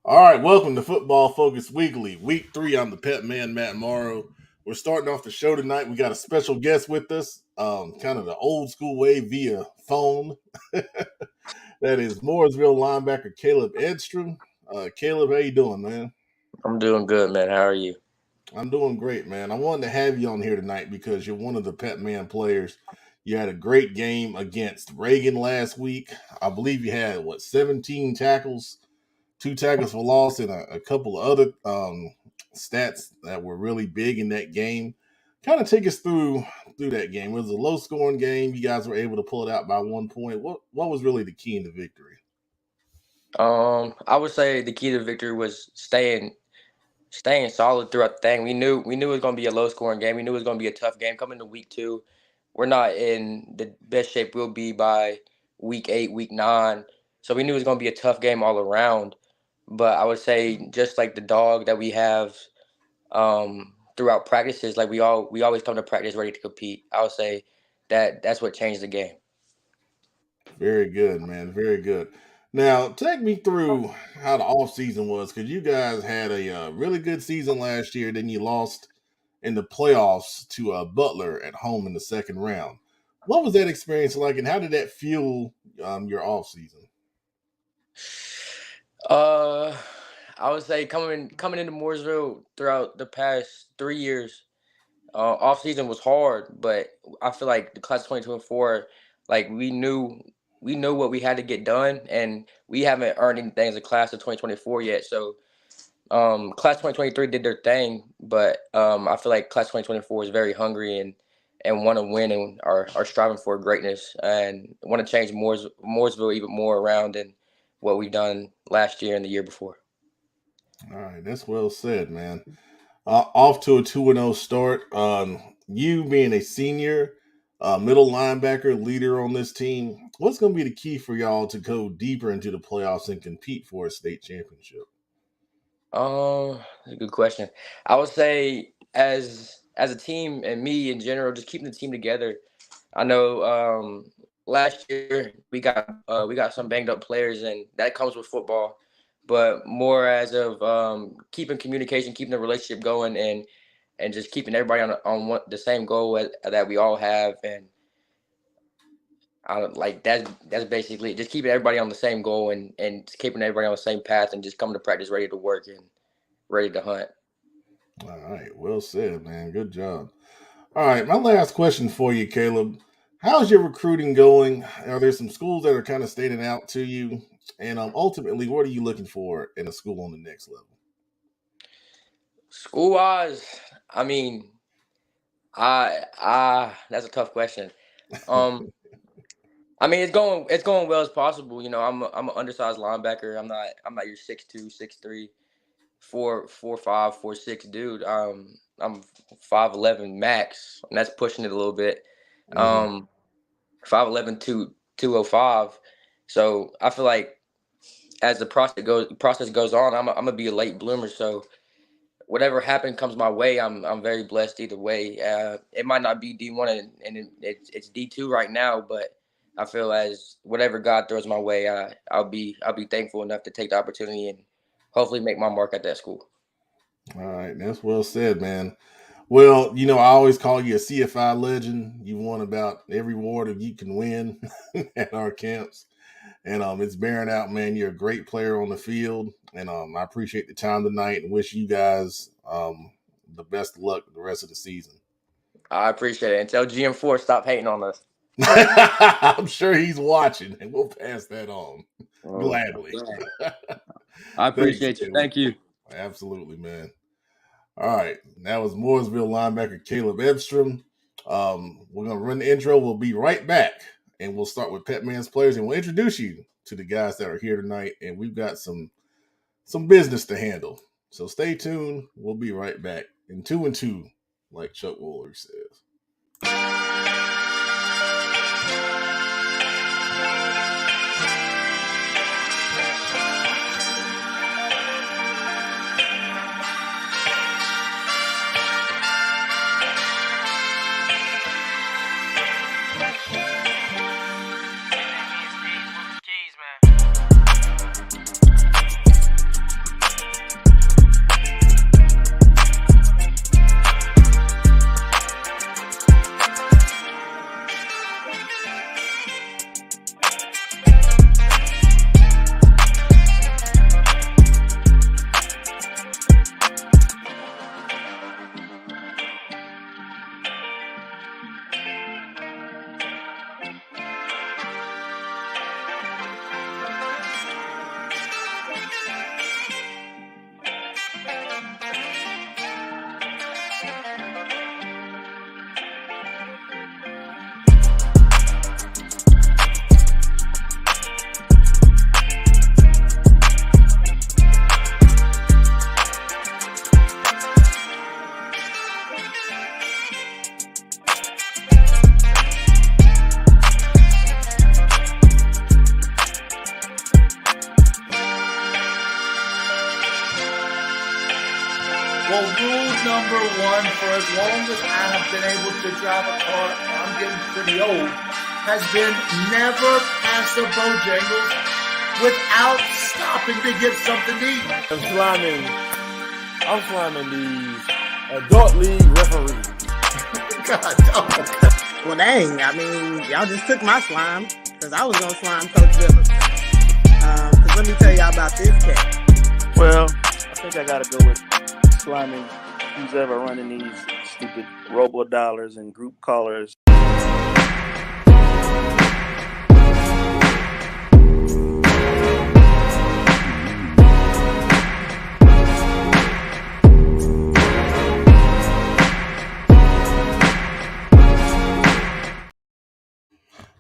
All right, welcome to Football Focus Weekly, Week 3. I'm the Pepman, Matt Morrow. We're starting off the show tonight. We got a special guest with us, kind of the old school way via phone. That is Mooresville linebacker Caleb Edstrom. Caleb, how you doing, man? I'm doing good, man. How are you? I'm doing great, man. I wanted to have you on here tonight because you're one of the Pepman players. You had a great game against Reagan last week. I believe you had, 17 tackles, two tackles for loss, and a couple of other stats that were really big in that game. Kind of take us through that game. It was a low scoring game. You guys were able to pull it out by 1 point. What was really the key in the victory? I would say the key to victory was staying solid throughout the thing. We knew it was gonna be a low scoring game. We knew it was gonna be a tough game coming to week 2. We're not in the best shape we'll be by week 8, week 9. So we knew it was gonna be a tough game all around. But I would say just like the dog that we have throughout practices, like we always come to practice ready to compete. I would say that's what changed the game. Very good, man. Very good. Now, take me through how the off season was because you guys had a really good season last year. Then you lost in the playoffs to Butler at home in the second round. What was that experience like, and how did that fuel your off season? Uh, I would say coming into Mooresville throughout the past 3 years, off season was hard, but I feel like the class of 2024, like we knew what we had to get done, and we haven't earned anything as a class of 2024 yet. So, class 2023 did their thing, but I feel like class 2024 is very hungry and want to win and are striving for greatness and want to change Mooresville even more around than what we've done last year and the year before. All right, that's well said, man. Off to a 2-0 start. You being a senior, middle linebacker, leader on this team, what's going to be the key for y'all to go deeper into the playoffs and compete for a state championship? That's a good question. I would say as a team and me in general, just keeping the team together. I know last year we got some banged up players, and that comes with football. But more as of keeping communication, keeping the relationship going, and just keeping everybody on the same goal that we all have, and like that's basically just keeping everybody on the same goal and keeping everybody on the same path, and just coming to practice ready to work and ready to hunt. All right, well said, man. Good job. All right, my last question for you, Caleb. How's your recruiting going? Are there some schools that are kind of standing out to you? And ultimately, what are you looking for in a school on the next level? School wise, I mean, I that's a tough question. Um, I mean, it's going well as possible. I'm an undersized linebacker. I'm not your 6'2", 6'3", 4'5", 4'6" dude. I'm 5'11" max, and that's pushing it a little bit. Hmm. Um, 5'11", 205. So I feel like as the process goes on, I'm gonna be a late bloomer. So whatever happens comes my way. I'm very blessed either way. It might not be D1 and it's D2 right now, but I feel as whatever God throws my way, I'll be thankful enough to take the opportunity and hopefully make my mark at that school. All right, that's well said, man. Well, I always call you a CFI legend. You won about every award that you can win at our camps. And it's bearing out, man. You're a great player on the field. And I appreciate the time tonight and wish you guys the best of luck the rest of the season. I appreciate it. And tell GM4 stop hating on us. I'm sure he's watching, and we'll pass that on Oh, gladly. I Thanks, appreciate you. Caleb. Thank you. Absolutely, man. All right. That was Mooresville linebacker Caleb Edstrom. We're going to run the intro. We'll be right back, and we'll start with Petman's players, and we'll introduce you to the guys that are here tonight, and we've got some business to handle. So stay tuned. We'll be right back in 2 and 2, like Chuck Wooler says. Well, rule number one, for as long as I have been able to drive a car, I'm getting pretty old, has been never pass a Bojangles without stopping to get something to eat. I'm slamming these adult league referees. God, Well, dang. I mean, y'all just took my slime because I was going to slime Coach Dillon. Because let me tell y'all about this cat. Well, I think I got to go with slamming who's ever running these stupid robo-dollars and group callers.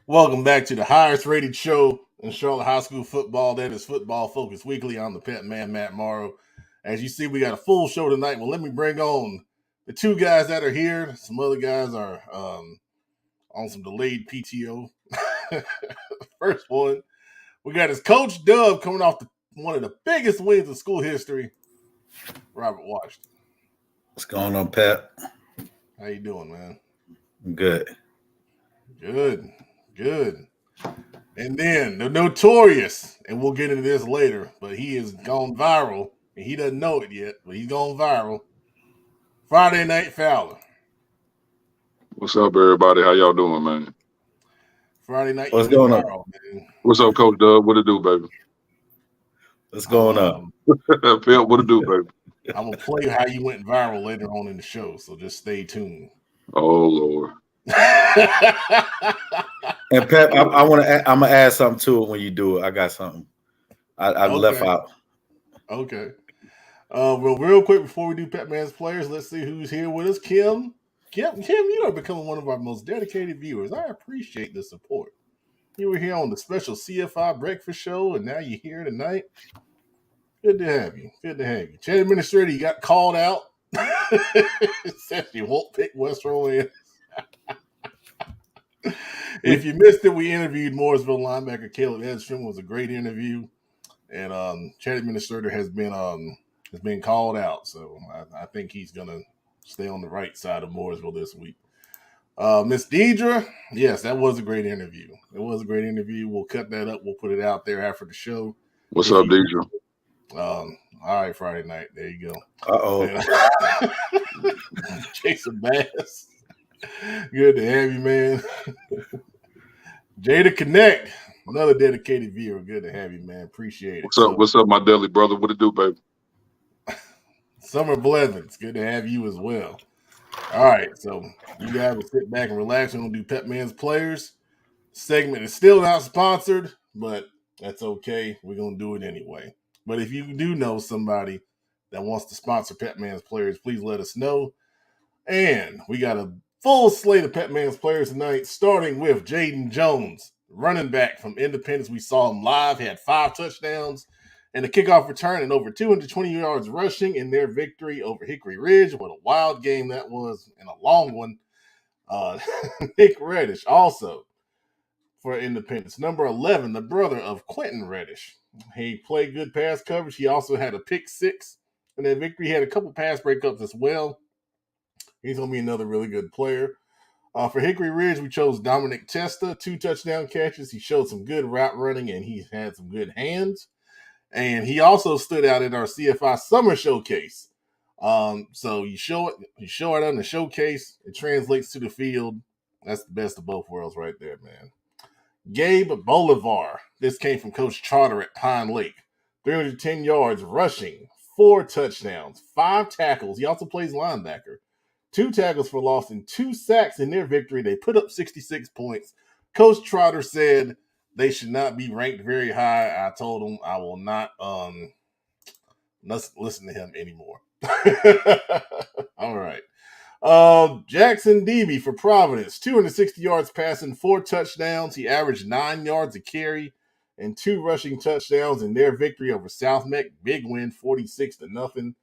Welcome back to the highest rated show in Charlotte High School football. That is Football Focus Weekly. I'm the Pepman, Matt Morrow. As you see, we got a full show tonight. Well, let me bring on the two guys that are here. Some other guys are on some delayed PTO. First one, we got his Coach Dub coming off one of the biggest wins in school history, Robert Washington. What's going on, Pep? How you doing, man? Good. Good. And then the notorious, and we'll get into this later, but he has gone viral, and he doesn't know it yet, but he's gone viral. Friday Night Fowler. What's up, everybody? How y'all doing, man? Friday night. What's going on? Man. What's up, Coach Doug? What it do, baby? What's going on? Phil, what it do, baby? I'm going to play how you went viral later on in the show, so just stay tuned. Oh, Lord. And Pep, I'm gonna add something to it when you do it. I got something I left out. Okay. Well, real quick before we do Pepman's players, let's see who's here with us. Kim, you are becoming one of our most dedicated viewers. I appreciate the support. You were here on the special CFI breakfast show, and now you're here tonight. Good to have you. Chat administrator, you got called out. Said you won't pick West Rowan. If you missed it, we interviewed Mooresville linebacker Caleb Edstrom. It was a great interview, and chat administrator has been called out. So I think he's gonna stay on the right side of Mooresville this week. Miss Deidre, yes, that was a great interview. We'll cut that up. We'll put it out there after the show. What's up, Deidre? All right, Friday night. There you go. Uh-oh. Jason Bass. Good to have you, man. Jada Connect, another dedicated viewer. Good to have you, man. Appreciate it. What's up, my deli brother? What it do, baby? Summer Blevins, good to have you as well. All right, so you guys will sit back and relax. We're going to do Pepman's players. Segment is still not sponsored, but that's okay. We're going to do it anyway. But if you do know somebody that wants to sponsor Pepman's players, please let us know. And we got a full slate of Pepman's players tonight, starting with Jaden Jones, running back from Independence. We saw him live. He had 5 touchdowns and a kickoff return and over 220 yards rushing in their victory over Hickory Ridge. What a wild game that was, and a long one. Nick Reddish also for Independence. Number 11, the brother of Quentin Reddish. He played good pass coverage. He also had a pick 6 in that victory. He had a couple pass breakups as well. He's going to be another really good player. For Hickory Ridge, we chose Dominic Testa, 2 touchdown catches. He showed some good route running, and he had some good hands. And he also stood out in our CFI Summer Showcase. So you show it on the showcase, it translates to the field. That's the best of both worlds right there, man. Gabe Bolivar. This came from Coach Charter at Pine Lake. 310 yards rushing, 4 touchdowns, 5 tackles. He also plays linebacker. 2 tackles for loss and 2 sacks in their victory. They put up 66 points. Coach Trotter said they should not be ranked very high. I told him I will not listen to him anymore. All right. Jackson Deeby for Providence. 260 yards passing, 4 touchdowns. He averaged 9 yards a carry and 2 rushing touchdowns in their victory over South Meck. Big win, 46-0.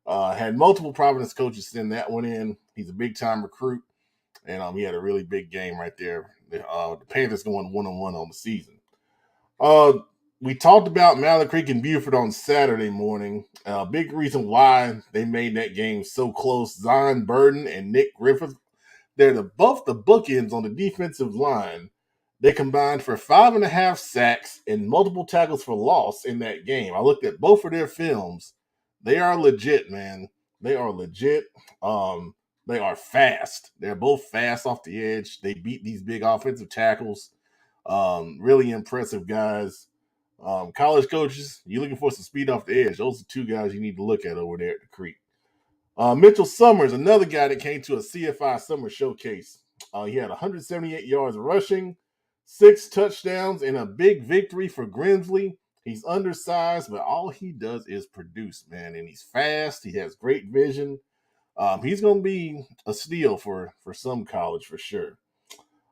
Had multiple Providence coaches send that one in. He's a big-time recruit, and he had a really big game right there. The Panthers going 1-1 on the season. we talked about Mallard Creek and Buford on Saturday morning. Big reason why they made that game so close. Zion Burden and Nick Griffith, they're both the bookends on the defensive line. They combined for 5.5 sacks and multiple tackles for loss in that game. I looked at both of their films. They are legit, man. They are legit. They are fast. They're both fast off the edge. They beat these big offensive tackles. Really impressive guys. College coaches, you're looking for some speed off the edge. Those are two guys you need to look at over there at the Creek. Mitchell Summers, another guy that came to a CFI Summer Showcase. He had 178 yards rushing, 6 touchdowns, and a big victory for Grimsley. He's undersized, but all he does is produce, man. And he's fast. He has great vision. He's going to be a steal for some college for sure.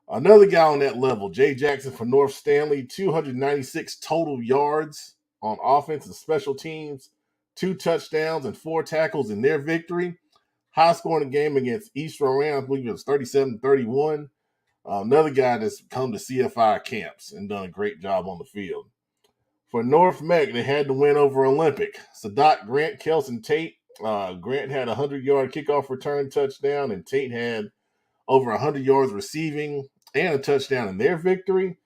Another guy on that level, Jay Jackson from North Stanley, 296 total yards on offense and special teams, 2 touchdowns and 4 tackles in their victory. High scoring game against East Rowan, I believe it was 37-31. Another guy that's come to CFI camps and done a great job on the field. For North Meck, they had to win over Olympic. Sadat Grant, Kelson Tate. Grant had a 100-yard kickoff return touchdown, and Tate had over 100 yards receiving and a touchdown in their victory.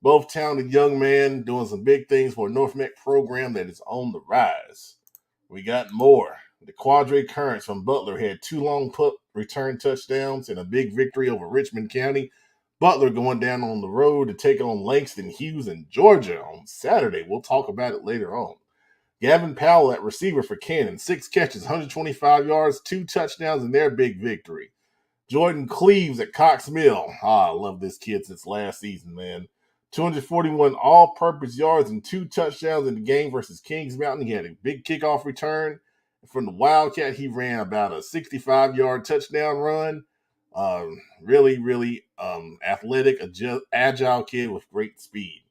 Both talented young men doing some big things for a North Meck program that is on the rise. We got more. The Quadre Currents from Butler had 2 long punt return touchdowns and a big victory over Richmond County. Butler going down on the road to take on Langston Hughes in Georgia on Saturday. We'll talk about it later on. Gavin Powell at receiver for Cannon, 6 catches, 125 yards, 2 touchdowns in their big victory. Jordan Cleaves at Cox Mill. I love this kid since last season, man. 241 all-purpose yards and 2 touchdowns in the game versus Kings Mountain. He had a big kickoff return. From the Wildcat, he ran about a 65-yard touchdown run. Really athletic, agile kid with great speed.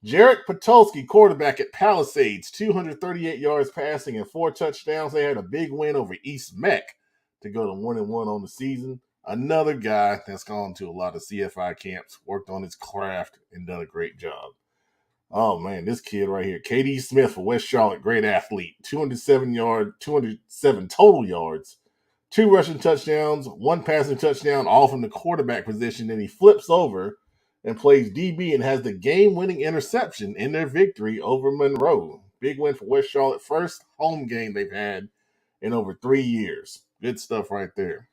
Jarrett Patulski, quarterback at Palisades, 238 yards passing and 4 touchdowns. They had a big win over East Meck to go to 1-1 on the season. Another guy that's gone to a lot of CFI camps, worked on his craft, and done a great job. Oh, man, this kid right here, KD Smith for West Charlotte, great athlete. 207 total yards, 2 rushing touchdowns, 1 passing touchdown, all from the quarterback position. Then he flips over and plays DB and has the game-winning interception in their victory over Monroe. Big win for West Charlotte. First home game they've had in over 3 years. Good stuff right there.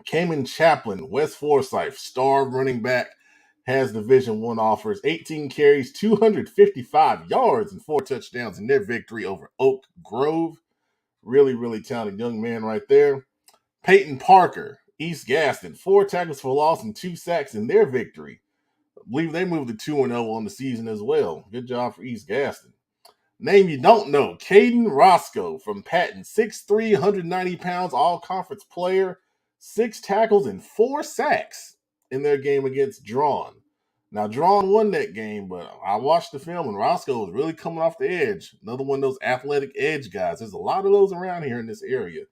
Cayman Chaplin, West Forsyth, star running back, has Division I offers. 18 carries, 255 yards, and 4 touchdowns in their victory over Oak Grove. Really talented young man right there. Peyton Parker, East Gaston, 4 tackles for loss and 2 sacks in their victory. I believe they moved to 2-0 on the season as well. Good job for East Gaston. Name you don't know, Caden Roscoe from Patton, 6'3", 190 pounds, all-conference player, 6 tackles and 4 sacks in their game against Drawn. Now, Drawn won that game, but I watched the film, and Roscoe was really coming off the edge. Another one of those athletic edge guys. There's a lot of those around here in this area.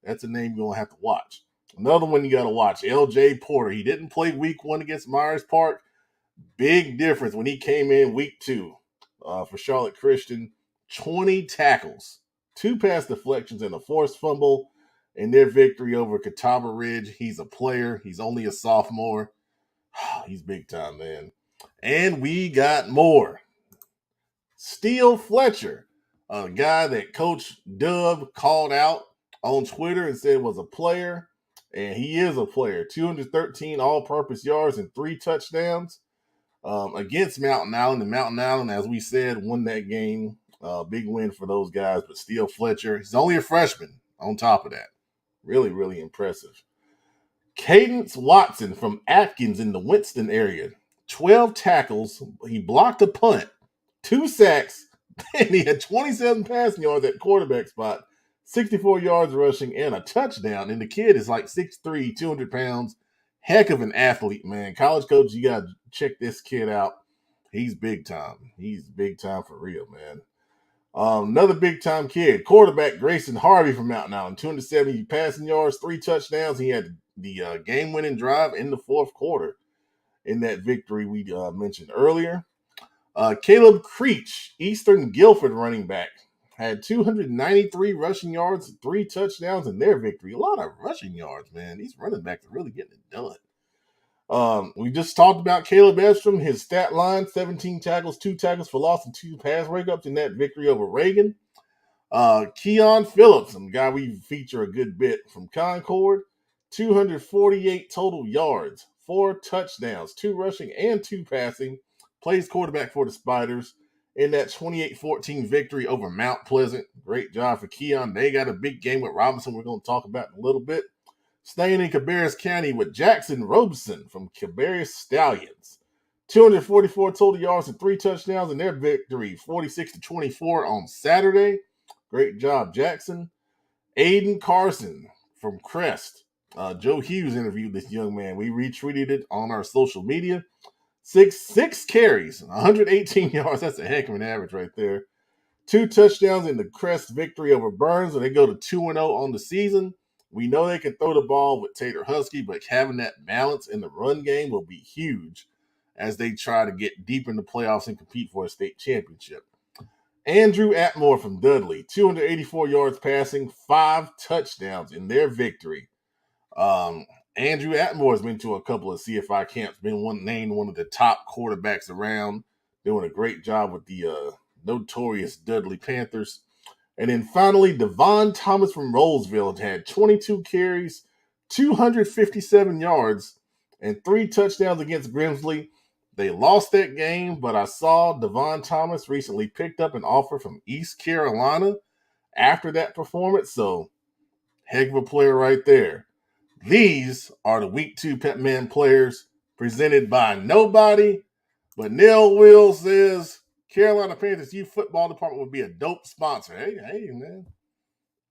That's a name you're going to have to watch. Another one you got to watch, L.J. Porter. He didn't play week 1 against Myers Park. Big difference when he came in week 2 for Charlotte Christian. 20 tackles, 2 pass deflections, and a forced fumble in their victory over Catawba Ridge. He's a player. He's only a sophomore. He's big time, man. And we got more. Steele Fletcher, a guy that Coach Dub called out on Twitter and said was a player, and he is a player. 213 all-purpose yards and 3 touchdowns against Mountain Island. And Mountain Island, as we said, won that game. Big win for those guys. But Steele Fletcher, he's only a freshman on top of that. Really impressive. Cadence Watson from Atkins in the Winston area. 12 tackles. He blocked a punt, 2 sacks, and he had 27 passing yards at quarterback spot, 64 yards rushing, and a touchdown. And the kid is like 6'3", 200 pounds. Heck of an athlete, man. College coach, you got to check this kid out. He's big time. He's big time for real, man. Another big-time kid, quarterback Grayson Harvey from Mountain Island, 270 passing yards, 3 touchdowns. He had the game-winning drive in the 4th quarter in that victory we mentioned earlier. Caleb Creech, Eastern Guilford running back, had 293 rushing yards, 3 touchdowns in their victory. A lot of rushing yards, man. These running backs are really getting it done. We just talked about Caleb Edstrom, his stat line, 17 tackles, 2 tackles for loss, and 2 pass breakups in that victory over Reagan. Keon Phillips, a guy we feature a good bit from Concord, 248 total yards, 4 touchdowns, 2 rushing and 2 passing, plays quarterback for the Spiders in that 28-14 victory over Mount Pleasant. Great job for Keon. They got a big game with Robinson we're going to talk about in a little bit. Staying in Cabarrus County with Jackson Robeson from Cabarrus Stallions. 244 total yards and 3 touchdowns in their victory, 46-24 on Saturday. Great job, Jackson. Aiden Carson from Crest. Joe Hughes interviewed this young man. We retweeted it on our social media. Six carries, 118 yards. That's a heck of an average right there. 2 touchdowns in the Crest victory over Burns, and they go to 2-0 on the season. We know they can throw the ball with Tater Husky, but having that balance in the run game will be huge as they try to get deep in the playoffs and compete for a state championship. Andrew Atmore from Dudley, 284 yards passing, 5 touchdowns in their victory. Andrew Atmore has been to a couple of CFI camps, been named one of the top quarterbacks around, doing a great job with the notorious Dudley Panthers. And then finally, Devon Thomas from Rollsville had 22 carries, 257 yards, and 3 touchdowns against Grimsley. They lost that game, but I saw Devon Thomas recently picked up an offer from East Carolina after that performance. So, heck of a player right there. These are the Week 2 Pepman players presented by nobody, but Neil Will says Carolina Panthers Youth Football Department would be a dope sponsor. Hey, man.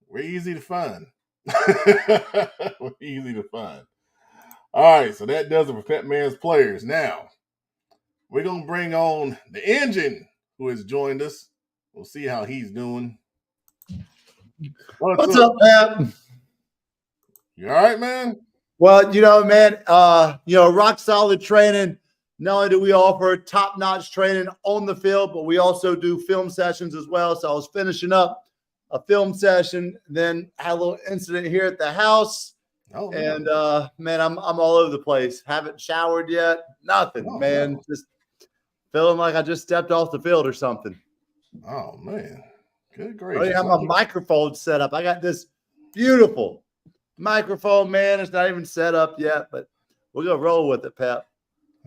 We're easy to find. We're easy to find. All right, so that does it for Pepman's players. Now, we're going to bring on the engine who has joined us. We'll see how he's doing. What's up, Pat? You all right, man? Well, man, rock solid training. Not only do we offer top-notch training on the field, but we also do film sessions as well. So I was finishing up a film session, then had a little incident here at the house. Oh, and man, I'm all over the place. Haven't showered yet. Nothing, man. No. Just feeling like I just stepped off the field or something. Oh, man. Good I gracious. already have my microphone set up. I got this beautiful microphone, man. It's not even set up yet, but we're going to roll with it, Pep.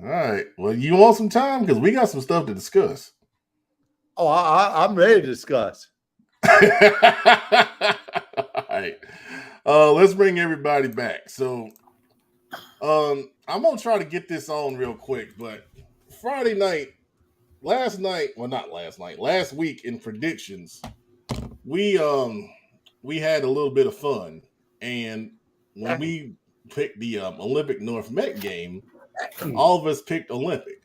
All right. Well, you want some time? Because we got some stuff to discuss. Oh, I'm ready to discuss. All right. Let's bring everybody back. So I'm going to try to get this on real quick, but Friday night, last week in predictions, we had a little bit of fun. And when we picked the Olympic North Met game, all of us picked Olympic.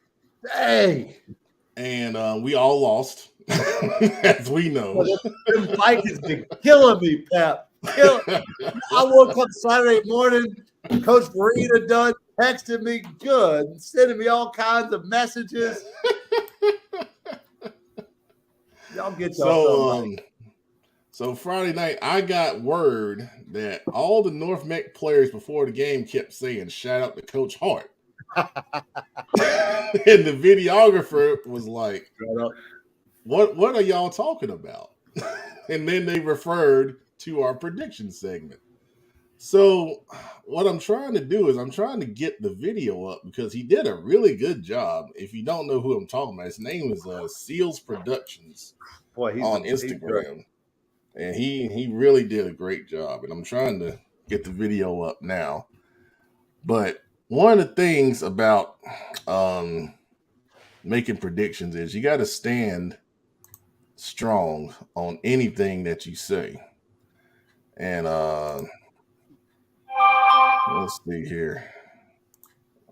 Hey. And we all lost, as we know. Them Vikings been killing me, Pep. I woke up Saturday morning, Coach Farida done texted me good, sending me all kinds of messages. Y'all get y'all So Friday night, I got word that all the North Mech players before the game kept saying, "Shout out to Coach Hart." And the videographer was like, what are y'all talking about? And then they referred to our prediction segment. So what I'm trying to do is I'm trying to get the video up because he did a really good job. If you don't know who I'm talking about, his name is Seals Productions on Instagram. And he really did a great job. And I'm trying to get the video up now. But one of the things about making predictions is you got to stand strong on anything that you say. And let's see here.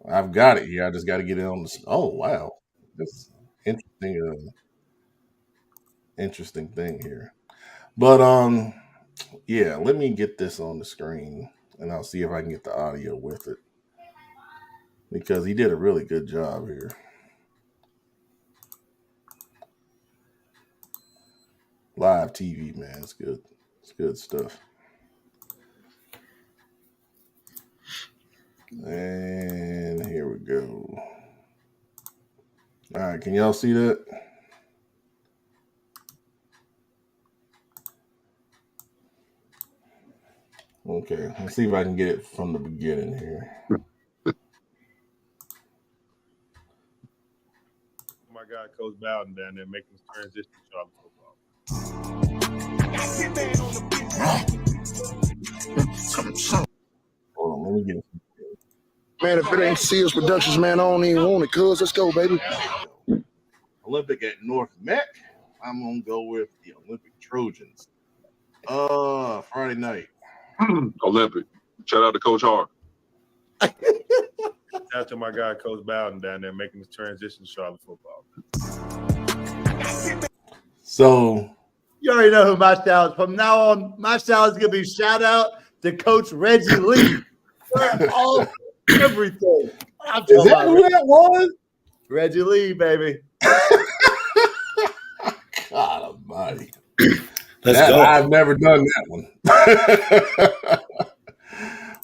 I've got it here. I just got to get it on the. Oh wow, that's interesting thing here. But yeah, let me get this on the screen, and I'll see if I can get the audio with it because he did a really good job here. live TV, man. It's good. It's good stuff. And here we go. All right, can y'all see that? Okay, let's see if I can get it from the beginning here. My guy, Coach Bowden down there making his transition to Charlotte football. Hold on, let me get it. Man, if it ain't Sears Productions, man, I don't even want it, cuz. Let's go, baby. Olympic at North Mech. I'm going to go with the Olympic Trojans. Friday night. Olympic. Shout out to Coach Hart. Shout out to my guy, Coach Bowden down there making his transition to Charlotte football. So You already know who my shout is. From now on, my shout is going to be shout out to Coach Reggie Lee for all everything. I'm is that who that was? Reggie Lee, baby. God almighty. Let's go. I've never done that one.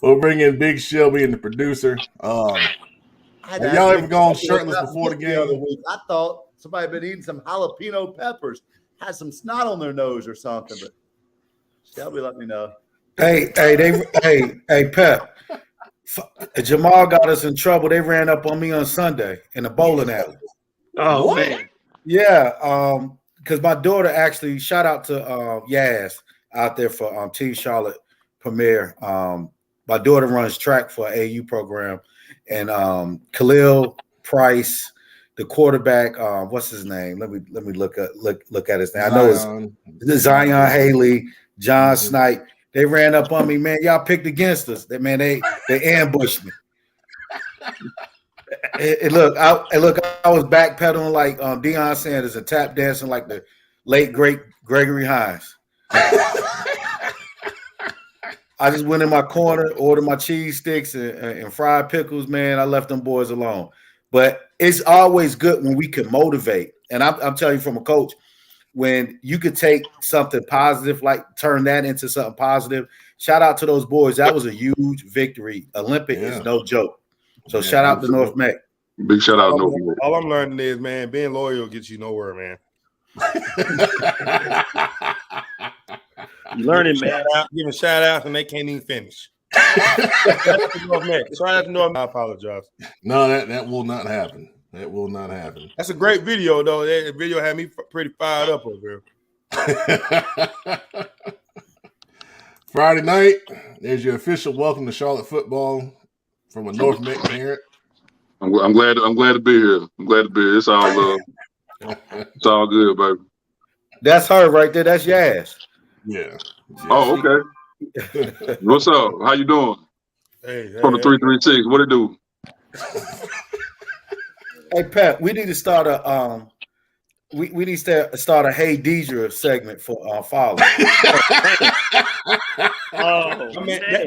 We'll bring in Big Shelby and the producer. Have y'all ever gone shirtless before the game? I thought somebody had been eating some jalapeno peppers, had some snot on their nose or something, but Shelby let me know. Hey, Pep. Jamal got us in trouble. They ran up on me on Sunday in the bowling alley. Oh, What? man. Yeah, because my daughter actually, shout out to Yaz out there for Team Charlotte Premier. My daughter runs track for an AU program, and Khalil Price, the quarterback, what's his name? Let me look at his name. I know it's Zion Haley, John Snipe. They ran up on me, man. Y'all picked against us. They ambushed me. Look, I was backpedaling like Deion Sanders and tap dancing like the late great Gregory Hines. I just went in my corner, ordered my cheese sticks and fried pickles, man. I left them boys alone. But it's always good when we can motivate. And I'm telling you from a coach, when you could take something positive, like turn that into something positive. Shout out to those boys. That was a huge victory. Olympic is no joke. So shout out to North Mech. Big shout out to North Mech. All I'm learning is, man, being loyal gets you nowhere, man. You learning, man. Giving shout outs and they can't even finish. Shout out to North Mech. I apologize. No, that will not happen. That will not happen. That's a great video, though. That video had me pretty fired up over here. Friday night, there's your official welcome to Charlotte football from a North Mech parent. I'm glad to be here. I'm glad to be here. It's all love. It's all good, baby. That's her right there. That's Yaz. Yeah. Oh, okay. What's up? How you doing? Hey, From the 336. What it do? Hey, Pat, we need to start a we need to start a Hey Deidre segment for Follow. That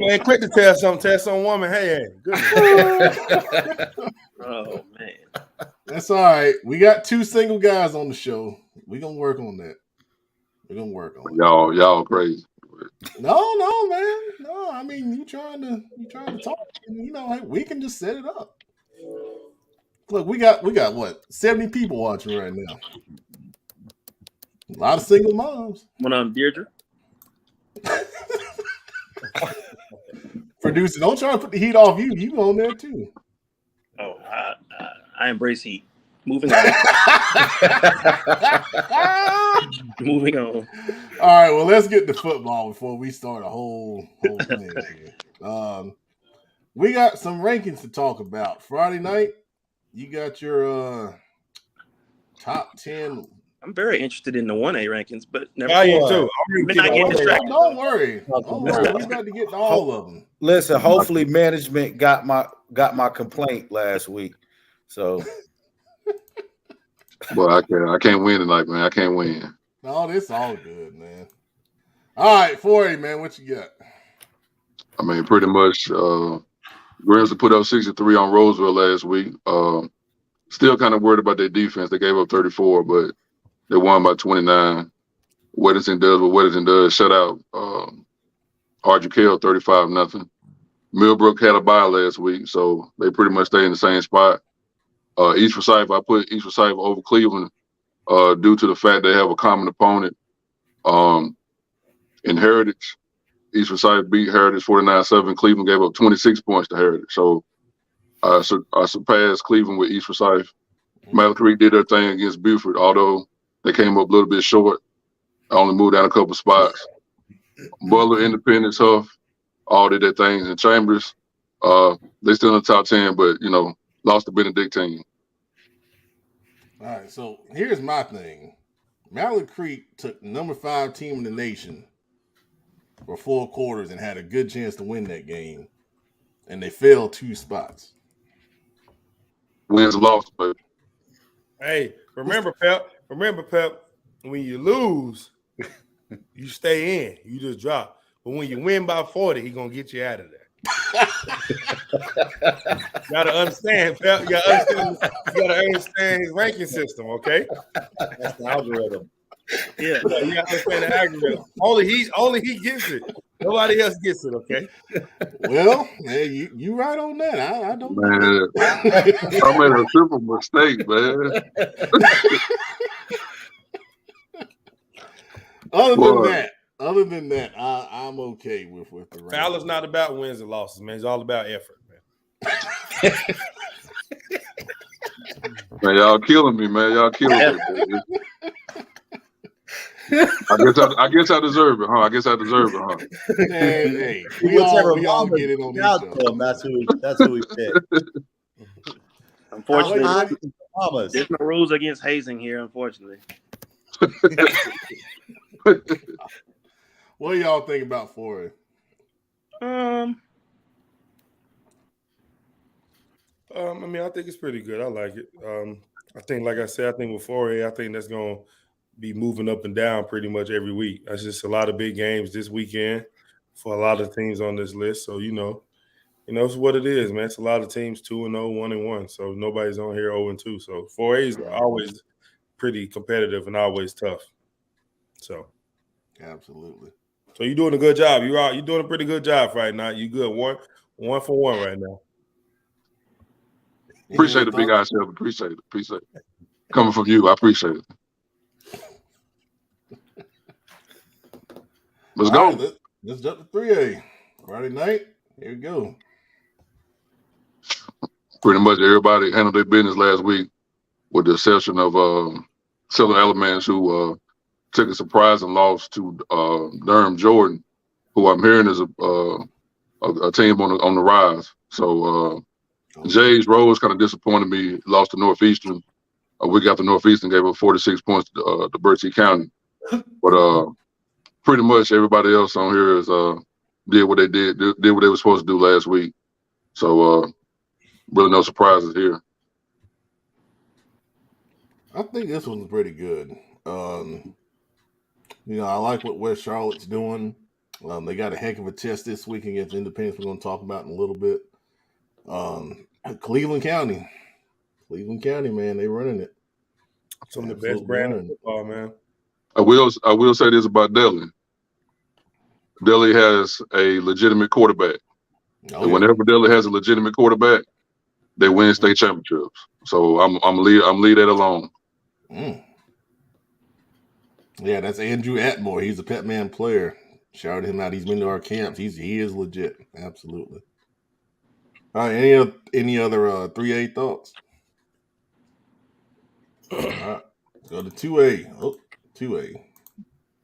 man quick to tell some woman, hey, good. Oh man. That's all right. We got 2 single guys on the show. We're gonna work on that. We're gonna work on it. Y'all crazy. No, man. No, I mean you trying to talk. You know, like, we can just set it up. Look, we got what, 70 people watching right now. A lot of single moms. What on Deirdre? Producer, don't try to put the heat off you. You on there too. Oh, I embrace heat. Moving on. Moving on. All right, well, let's get to football before we start a whole thing here. We got some rankings to talk about. Friday night, you got your top 10. I'm very interested in the 1A rankings, but never. I am too. Don't worry. We got to get to all of them. Listen, hopefully management got my complaint last week. So Well, I can't win tonight, man. I can't win. No, this all good, man. All right, 4A, man, what you got? I mean, pretty much Grimsley put up 63 on Roseville last week. Still kind of worried about their defense. They gave up 34, but they won by 29. Weddington does what Weddington does. Shut out RGKL 35-0. Millbrook had a bye last week, so they pretty much stay in the same spot. East Forsyth, I put East Forsyth over Cleveland due to the fact they have a common opponent in Heritage. East Forsyth beat Heritage 49-7. Cleveland gave up 26 points to Heritage. So I surpassed Cleveland with East Forsyth. Mallard Creek did their thing against Buford, although they came up a little bit short. I only moved down a couple spots. Butler, Independence, Huff, all did their things. In Chambers, they still in the top 10, but, lost to Benedictine. All right, so here's my thing. Mallard Creek took the number 5 team in the nation for 4 quarters and had a good chance to win that game, and they fell 2 spots. Wins and losses, but Hey, remember, Pep, when you lose, you stay in. You just drop. But when you win by 40, he's going to get you out of there. You got to understand, Pep. You got to understand his ranking system, okay? That's the algorithm. Yeah. You got to understand the algorithm. Only he gets it. Nobody else gets it, okay? Well, man, you right on that. I don't know. man, I made a simple mistake, man. Other than that, I'm okay with the ranking. Fowler's not about wins and losses, man. It's all about effort, man. Man, y'all killing me, man. Y'all killing me. Man. I guess I deserve it, huh? Hey, we all get it on each other. That's who we pick. Unfortunately, there's no rules against hazing here, unfortunately. What do y'all think about 4A? I think it's pretty good. I like it. I think, like I said, with 4A, I think that's going to be moving up and down pretty much every week. That's just a lot of big games this weekend for a lot of teams on this list. So, it's what it is, man. It's a lot of teams 2-0, 1-1. So nobody's on here 0-2. So 4A is always pretty competitive and always tough. So, absolutely. So you're doing a good job. You're doing a pretty good job right now. You good. One for one right now. Appreciate it, Big Eye Chef. Appreciate it. Coming from you, I appreciate it. Let's go. Right, let's jump to 3A. Friday night. Here we go. Pretty much everybody handled their business last week, with the exception of Southern Elements, who took a surprising loss to Durham Jordan, who I'm hearing is a team on the rise. So Jay's Rose kind of disappointed me. Lost to Northeastern. We got to Northeastern, gave up 46 points to Bertie County. But pretty much everybody else on here is did what they were supposed to do last week. So really no surprises here. I think this one's pretty good. I like what West Charlotte's doing. They got a heck of a test this week against Independence. We're going to talk about in a little bit. Cleveland County, man, they running it. Some of the best brand of football, man. I will say this about Delhi. Delhi has a legitimate quarterback. And whenever Delhi has a legitimate quarterback, they win state championships. So I'm leave that alone. Yeah, that's Andrew Atmore. He's a Pepman player. Shouted him out. He's been to our camps. He is legit. Absolutely. All right. Any other 3A thoughts? All right. Go to 2A. Oh, 2A.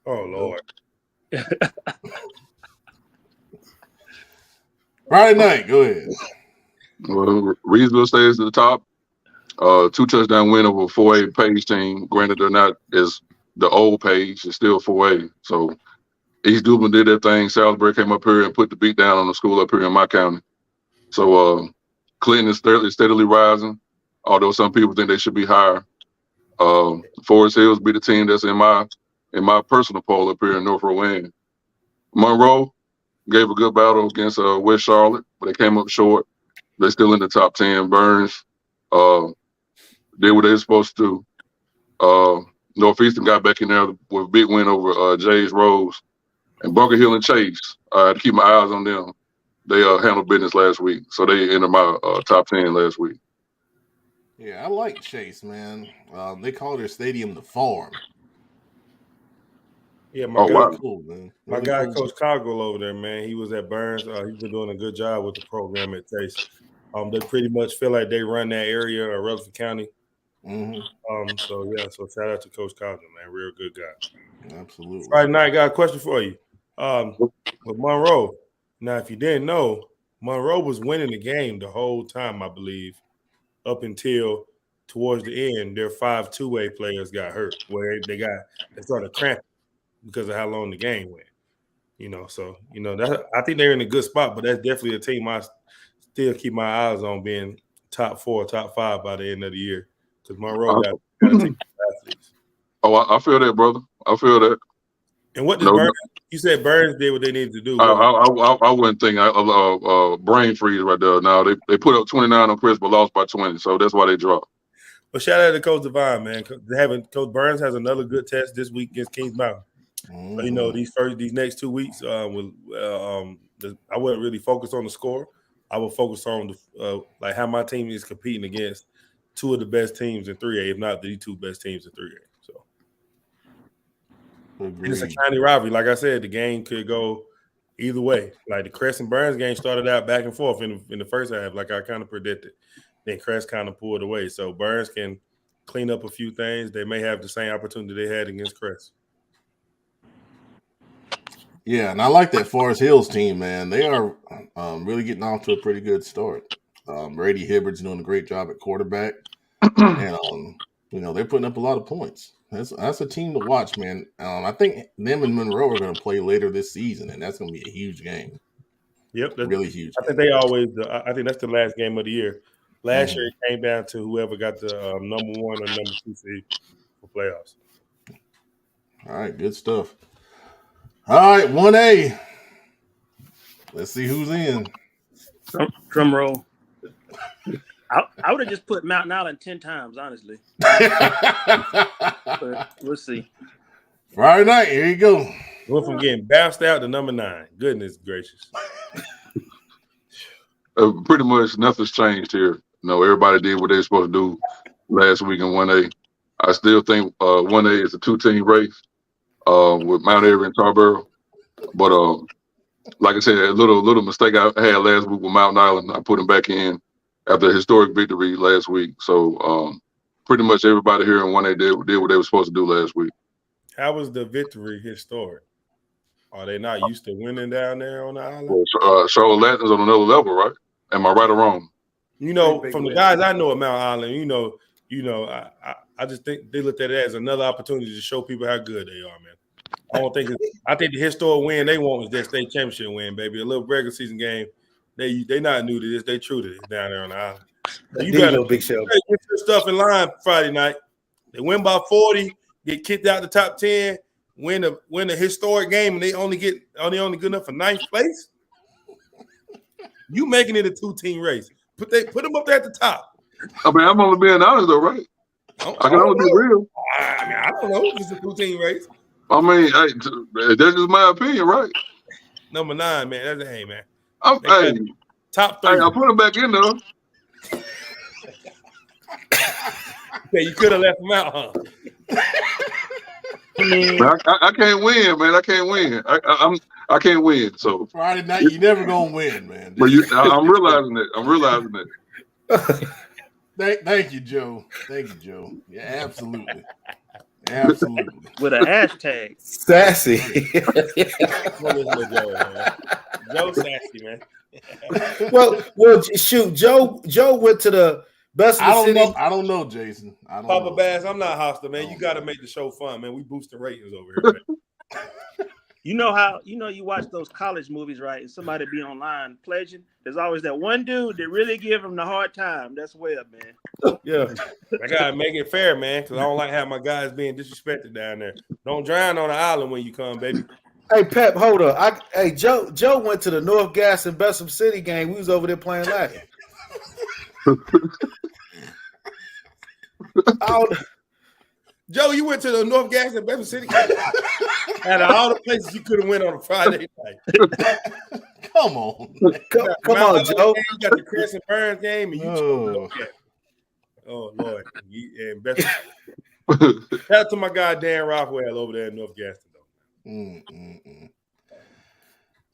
Oh, Lord. Friday night. Go ahead. Well, Reedsville stays at the top. 2-touchdown win over 4A Page team. Granted, they're not as the old Page. It's still 4A. So East Dublin did their thing. Salisbury came up here and put the beat down on the school up here in my county. So Clinton is steadily rising, although some people think they should be higher. Forest Hills be the team that's in my personal poll up here in North Rowan. Monroe gave a good battle against West Charlotte, but they came up short. They're still in the top 10. Burns did what they were supposed to do. Northeastern got back in there with a big win over Jays Rose and Bunker Hill and Chase. I had to keep my eyes on them. They handled business last week, so they entered my top 10 last week. Yeah, I like Chase, man. They call their stadium the Farm. Yeah, wow. Cool, man. My Really guy, cool. Coach Coggle over there, man. He was at Burns. He's been doing a good job with the program at Chase. They pretty much feel like they run that area or Rutherford County. Mm-hmm. So shout out to Coach Coggle, man. Real good guy. Absolutely. Friday night, got a question for you. With Monroe. Now, if you didn't know, Monroe was winning the game the whole time, I believe, up until towards the end, their 5 two-way players got hurt, where they started cramping because of how long the game went. I think they're in a good spot, but that's definitely a team I still keep my eyes on being top 4, top 5 by the end of the year. Because Monroe got a team of athletes. Oh, I feel that, brother. I feel that. And what does Burns? You said Burns did what they needed to do. I wouldn't think brain freeze right there. Now they put up 29 on Chris, but lost by 20, so that's why they dropped. But shout out to Coach Devine, man. Coach Burns has another good test this week against Kings Mountain. So, these next 2 weeks, I wouldn't really focus on the score. I would focus on like how my team is competing against 2 of the best teams in 3A, if not the 2 best teams in 3A. So it's a county rivalry. Like I said, the game could go either way. Like the Crest and Burns game started out back and forth in the first half, like I kind of predicted. Then Crest kind of pulled away. So Burns can clean up a few things. They may have the same opportunity they had against Crest. Yeah, and I like that Forest Hills team, man. They are really getting off to a pretty good start. Brady Hibbard's doing a great job at quarterback, and they're putting up a lot of points. That's a team to watch, man. I think them and Monroe are going to play later this season, and that's going to be a huge game. Yep, really huge. I think they always. I think that's the last game of the year. Last year it came down to whoever got the number 1 or number 2 seed for playoffs. All right, good stuff. All right, 1A. Let's see who's in. Drum roll. I would have just put Mountain Island 10 times, honestly. But we'll see. Friday night, here you go. Went from getting bounced out to number 9. Goodness gracious. Pretty much nothing's changed here. Everybody did what they were supposed to do last week in 1A. I still think 1A is a 2-team race with Mount Airy and Tarboro. But like I said, a little mistake I had last week with Mountain Island. I put them back in after a historic victory last week. So pretty much everybody here in 1A did what they were supposed to do last week. How was the victory historic? Are they not used to winning down there on the island? Well, Charlotte Latin's on another level, right? Am I right or wrong? From the guys I know at Mount Island, I just think they looked at it as another opportunity to show people how good they are, man. I think the historic win they want is that state championship win, baby. A little regular season game. They not new to this. They true to this down there on the island. So you better Big Show. Get your stuff in line Friday night. They win by 40, get kicked out the top 10, win a historic game, and they only good enough for 9th place. You making it a 2-team race. Put them up there at the top. I mean, I'm only being honest though, right? I can only be real. I don't know. It's a 2-team race. I mean, that's just my opinion, right? Number 9, man. That's man. Top 3. I put him back in there. Okay, you could have left him out, huh? I can't win, man. I can't win. I can't win. So Friday night, you never gonna win, man. But I'm realizing that. Thank you, Joe. Yeah, absolutely. Absolutely. With a hashtag. Sassy. Joe sassy, man. well, shoot. Joe went to the best of the city. I don't know, Jason. Papa Bass, I'm not hostile, man. You got to make the show fun, man. We boosting ratings over here, man. You watch those college movies, right? And somebody be online pledging. There's always that one dude that really give him the hard time. That's Webb, man. Yeah, I gotta make it fair, man, because I don't like having my guys being disrespected down there. Don't drown on the island when you come, baby. Hey, Pep, hold up. Joe went to the North Gas and Bessemer City game. We was over there playing last. Joe, you went to the North Gas in Bedford City. Out of all the places you could have went on a Friday night. Come on. Come on, Joe. You got the Crescent Burns game, and you chose North Gas. Oh Lord! And Bedford. Shout out to my guy Dan Rockwell over there in North Gaston.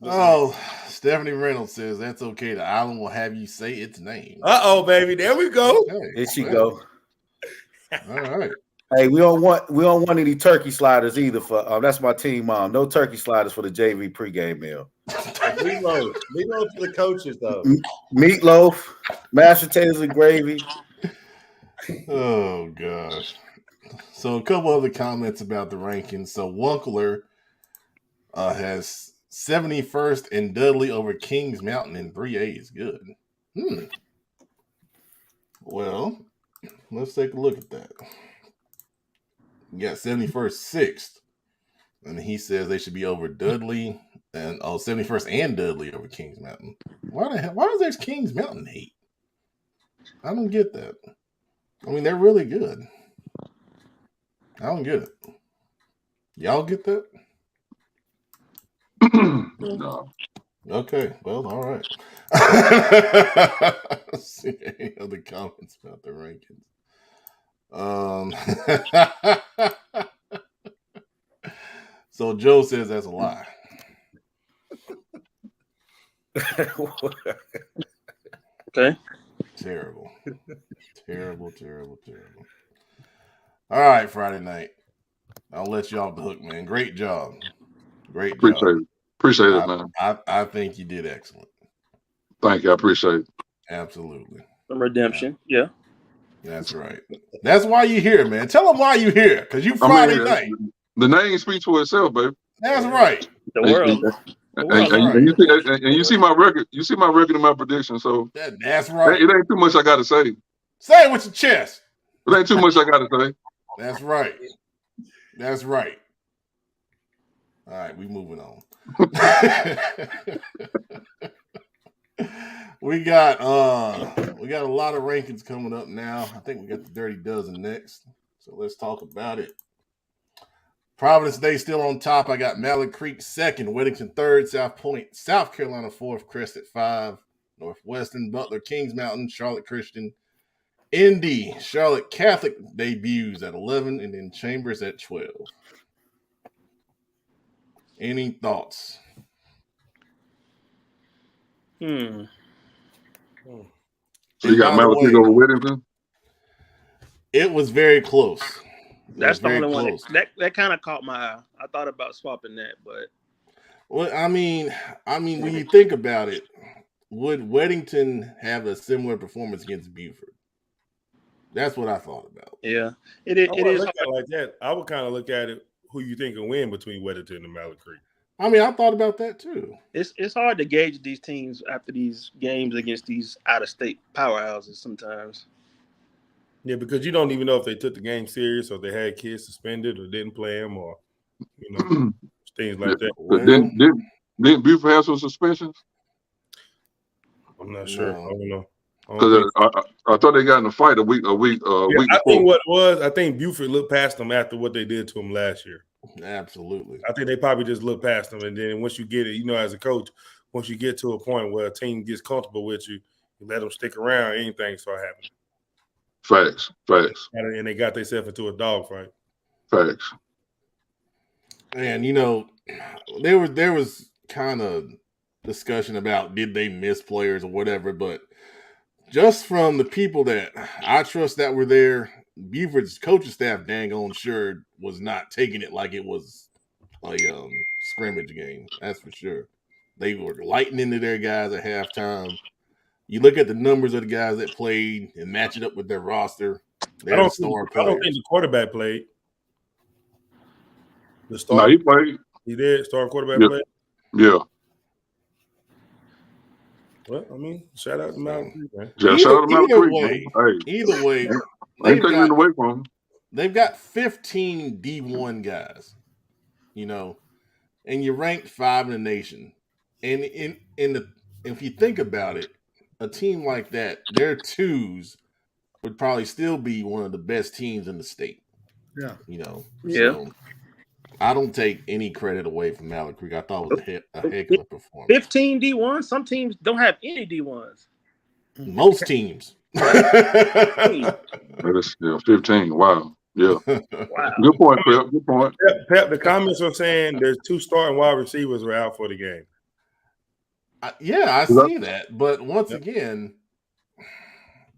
Oh, Stephanie Reynolds says that's okay. The island will have you say its name. Baby, there we go. Okay. Here she go. All right. Hey, we don't want any turkey sliders either. For that's my team mom. No turkey sliders for the JV pregame meal. Meatloaf to the coaches though. Meatloaf, mashed potatoes and gravy. Oh gosh. So a couple other comments about the rankings. So Wunkler has 71st and Dudley over Kings Mountain in 3A's. Good. Well, let's take a look at that. You got 71st, 6th. And he says they should be over Dudley and 71st and Dudley over Kings Mountain. Why the hell? Why is there Kings Mountain hate? I don't get that. I mean, they're really good. I don't get it. Y'all get that? No. Okay, well, all right. Let's see any other comments about the rankings. So Joe says that's a lie. Okay. Terrible. Terrible. All right, Friday night. I'll let you off the hook, man. Great job. Great job. Appreciate it, man. I think you did excellent. Thank you. I appreciate it. Absolutely. Some redemption. Yeah. That's right. That's why you're here, man. Tell them why you're here, because you Friday night. The name speaks for itself, baby. That's right. The world. And you see my record. You see my record and my prediction. So that's right. It ain't too much I got to say. Say it with your chest. It ain't too much I got to say. That's right. That's right. All right, we moving on. We got a lot of rankings coming up now. I think we got the Dirty Dozen next. So let's talk about it. Providence Day still on top. I got Mallard Creek 2nd, Weddington 3rd, South Point, South Carolina 4th, Crest at 5, Northwestern, Butler, Kings Mountain, Charlotte Christian, Indy, Charlotte Catholic debuts at 11, and then Chambers at 12. Any thoughts? So you got Mallard Creek over Weddington? It was very close. That's the only one that kind of caught my eye. I thought about swapping that, but well, I mean, when you think about it, would Weddington have a similar performance against Buford? That's what I thought about. Yeah, it is like that. I would kind of look at it. Who you think will win between Weddington and Mallard Creek? I mean, I thought about that too. It's hard to gauge these teams after these games against these out-of-state powerhouses sometimes. Yeah, because you don't even know if they took the game serious or they had kids suspended or didn't play them or things like that. Well, didn't Buford have some suspensions? I'm not sure. I don't know. Because I thought they got in a fight a week before. I think what it was, I think Buford looked past them after what they did to him last year. Absolutely. I think they probably just looked past them, and then once you get it, as a coach, once you get to a point where a team gets comfortable with you, you let them stick around, anything start happening. Facts. And they got themselves into a dogfight. Facts. And there was kind of discussion about did they miss players or whatever, but just from the people that I trust that were there, Buford's coaching staff dang on sure was not taking it like it was a scrimmage game. That's for sure. They were lighting into their guys at halftime. You look at the numbers of the guys that played and match it up with their roster. I don't think the quarterback played. No, he played. He did. Starting quarterback played? Yeah. Well, I mean, shout out to Mallard Creek, man. Yeah, shout out to Mallard Creek. Either way, ain't taking it away from them. They've got 15 D1 guys, and you're ranked 5 in the nation. And if you think about it, a team like that, their twos would probably still be one of the best teams in the state. Yeah. So I don't take any credit away from Malik Creek. I thought it was a heck of a performance. 15 D1s. Some teams don't have any D1s. Most teams. That is 15. Wow. Yeah. Wow. Good point, Pep. Good point. Pep, the comments were saying there's 2 starting wide receivers were out for the game. I see that. But once again,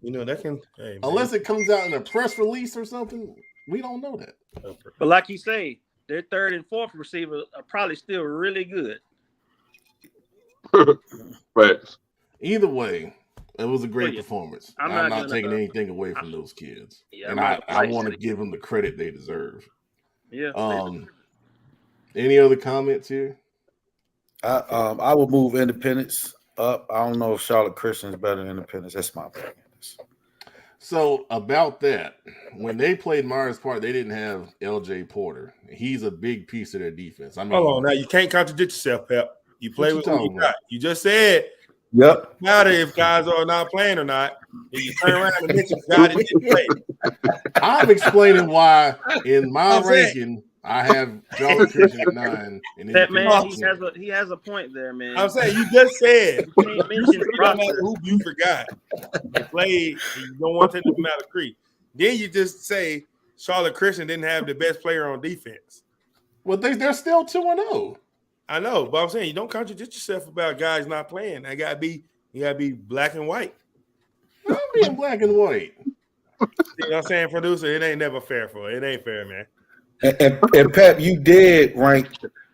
that can unless it comes out in a press release or something, we don't know that. But like you say, their third and fourth receivers are probably still really good. Facts. Either way, it was a great performance. I'm not taking anything away from those kids. And I want to give them the credit they deserve. Yeah. Any other comments here? I will move Independence up. I don't know if Charlotte Christian is better than Independence. That's my opinion. So about that, when they played Myers Park, they didn't have L.J. Porter. He's a big piece of their defense. I mean, hold on, now you can't contradict yourself, Pep. You play with who you got. You just said, "Yep." It doesn't matter if guys are not playing or not. And you turn around and mention guys that didn't play. I'm explaining why in my ranking I have Charlotte Christian at 9. And Pepman, he has a point there, man. I'm saying you just said you can't mention who you forgot. You played and you don't want to take them out of Creek. Then you just say Charlotte Christian didn't have the best player on defense. Well, they're still 2-0. I know, but I'm saying you don't contradict yourself about guys not playing. You gotta be black and white. I'm being black and white. You know what I'm saying, producer? It ain't never fair for it. It ain't fair, man. And Pep, you did rank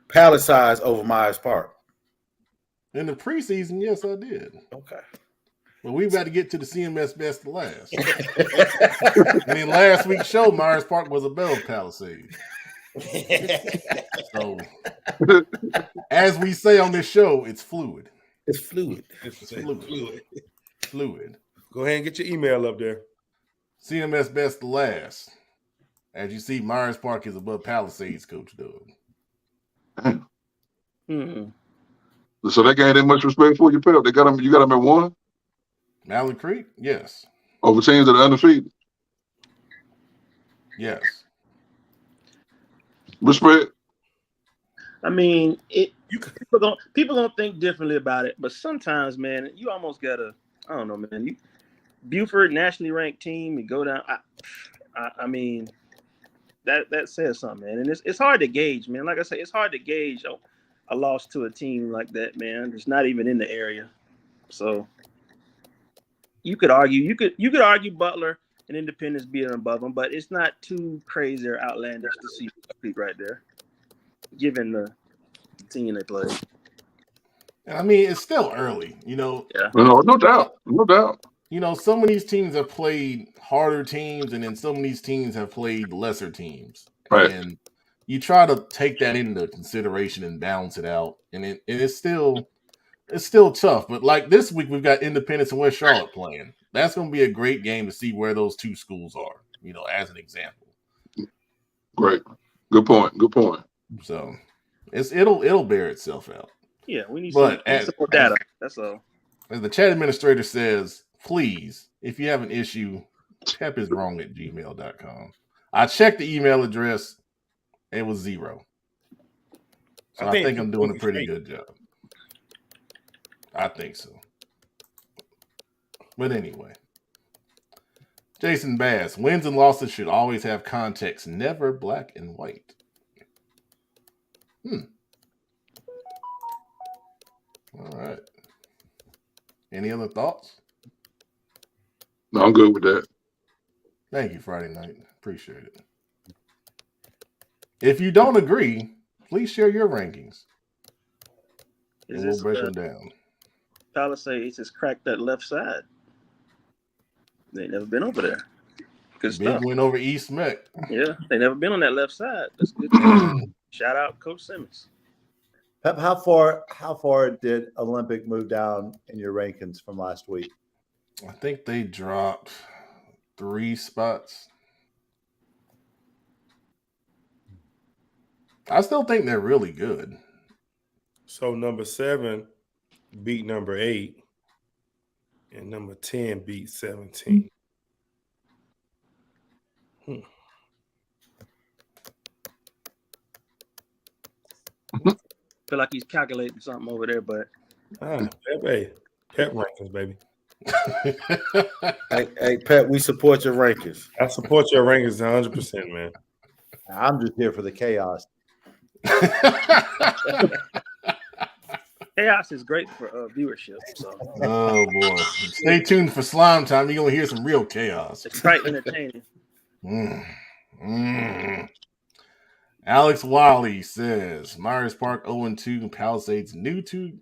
Palisades over Myers Park. In the preseason, yes, I did. Okay. But we've got to get to the CMS best of last. I mean, last week's show, Myers Park was above Palisades. So, as we say on this show, it's fluid. It's fluid. It's fluid. Go ahead and get your email up there. CMS best of last. As you see, Myers Park is above Palisades, Coach Doug. So that game ain't much respect for you, Pep. You got them at 1? Mallard Creek? Yes. Over teams that are undefeated? Yes. Respect. I mean, people don't think differently about it, but sometimes, man, you almost gotta. I don't know, man. Buford, nationally ranked team, you go down. I mean, that says something, man. And it's hard to gauge, man. Like I say, it's hard to gauge a loss to a team like that, man. It's not even in the area. So you could argue, Butler and Independence being above them, but it's not too crazy or outlandish to see Creek right there, given the team they play. I mean, it's still early, you know. Yeah. No doubt. You know, some of these teams have played harder teams, and then some of these teams have played lesser teams. Right. And you try to take that into consideration and balance it out. And it's still tough. But like this week, we've got Independence and West Charlotte playing. That's going to be a great game to see where those two schools are, you know, as an example. Great. Good point. So it'll bear itself out. Yeah, we need some more data. That's all. As the chat administrator says, please, if you have an issue, pepiswrong@gmail.com. I checked the email address. It was 0. So I think I'm doing a pretty good job. I think so. But anyway. Jason Bass, wins and losses should always have context, never black and white. All right. Any other thoughts? No, I'm good with that. Thank you, Friday Night. Appreciate it. If you don't agree, please share your rankings. We'll break them down. Palisades has cracked that left side. They never been over there. Good Big stuff. win over East Meck. Yeah, they never been on that left side. That's good. Shout out Coach Simmons. Pep, how far did Olympic move down in your rankings from last week? I think they dropped 3 spots. I still think they're really good. So number 7 beat number 8, and number 10 beat 17. Feel like he's calculating something over there, but Pep rankings, baby. Hey, Pep, we support your rankings. I support your rankings 100%, man. I'm just here for the chaos. chaos is great for viewership. So. Oh boy! Stay tuned for Slime Time. You're gonna hear some real chaos. It's quite entertaining. Alex Wiley says Myers Park 0-2, Palisades new to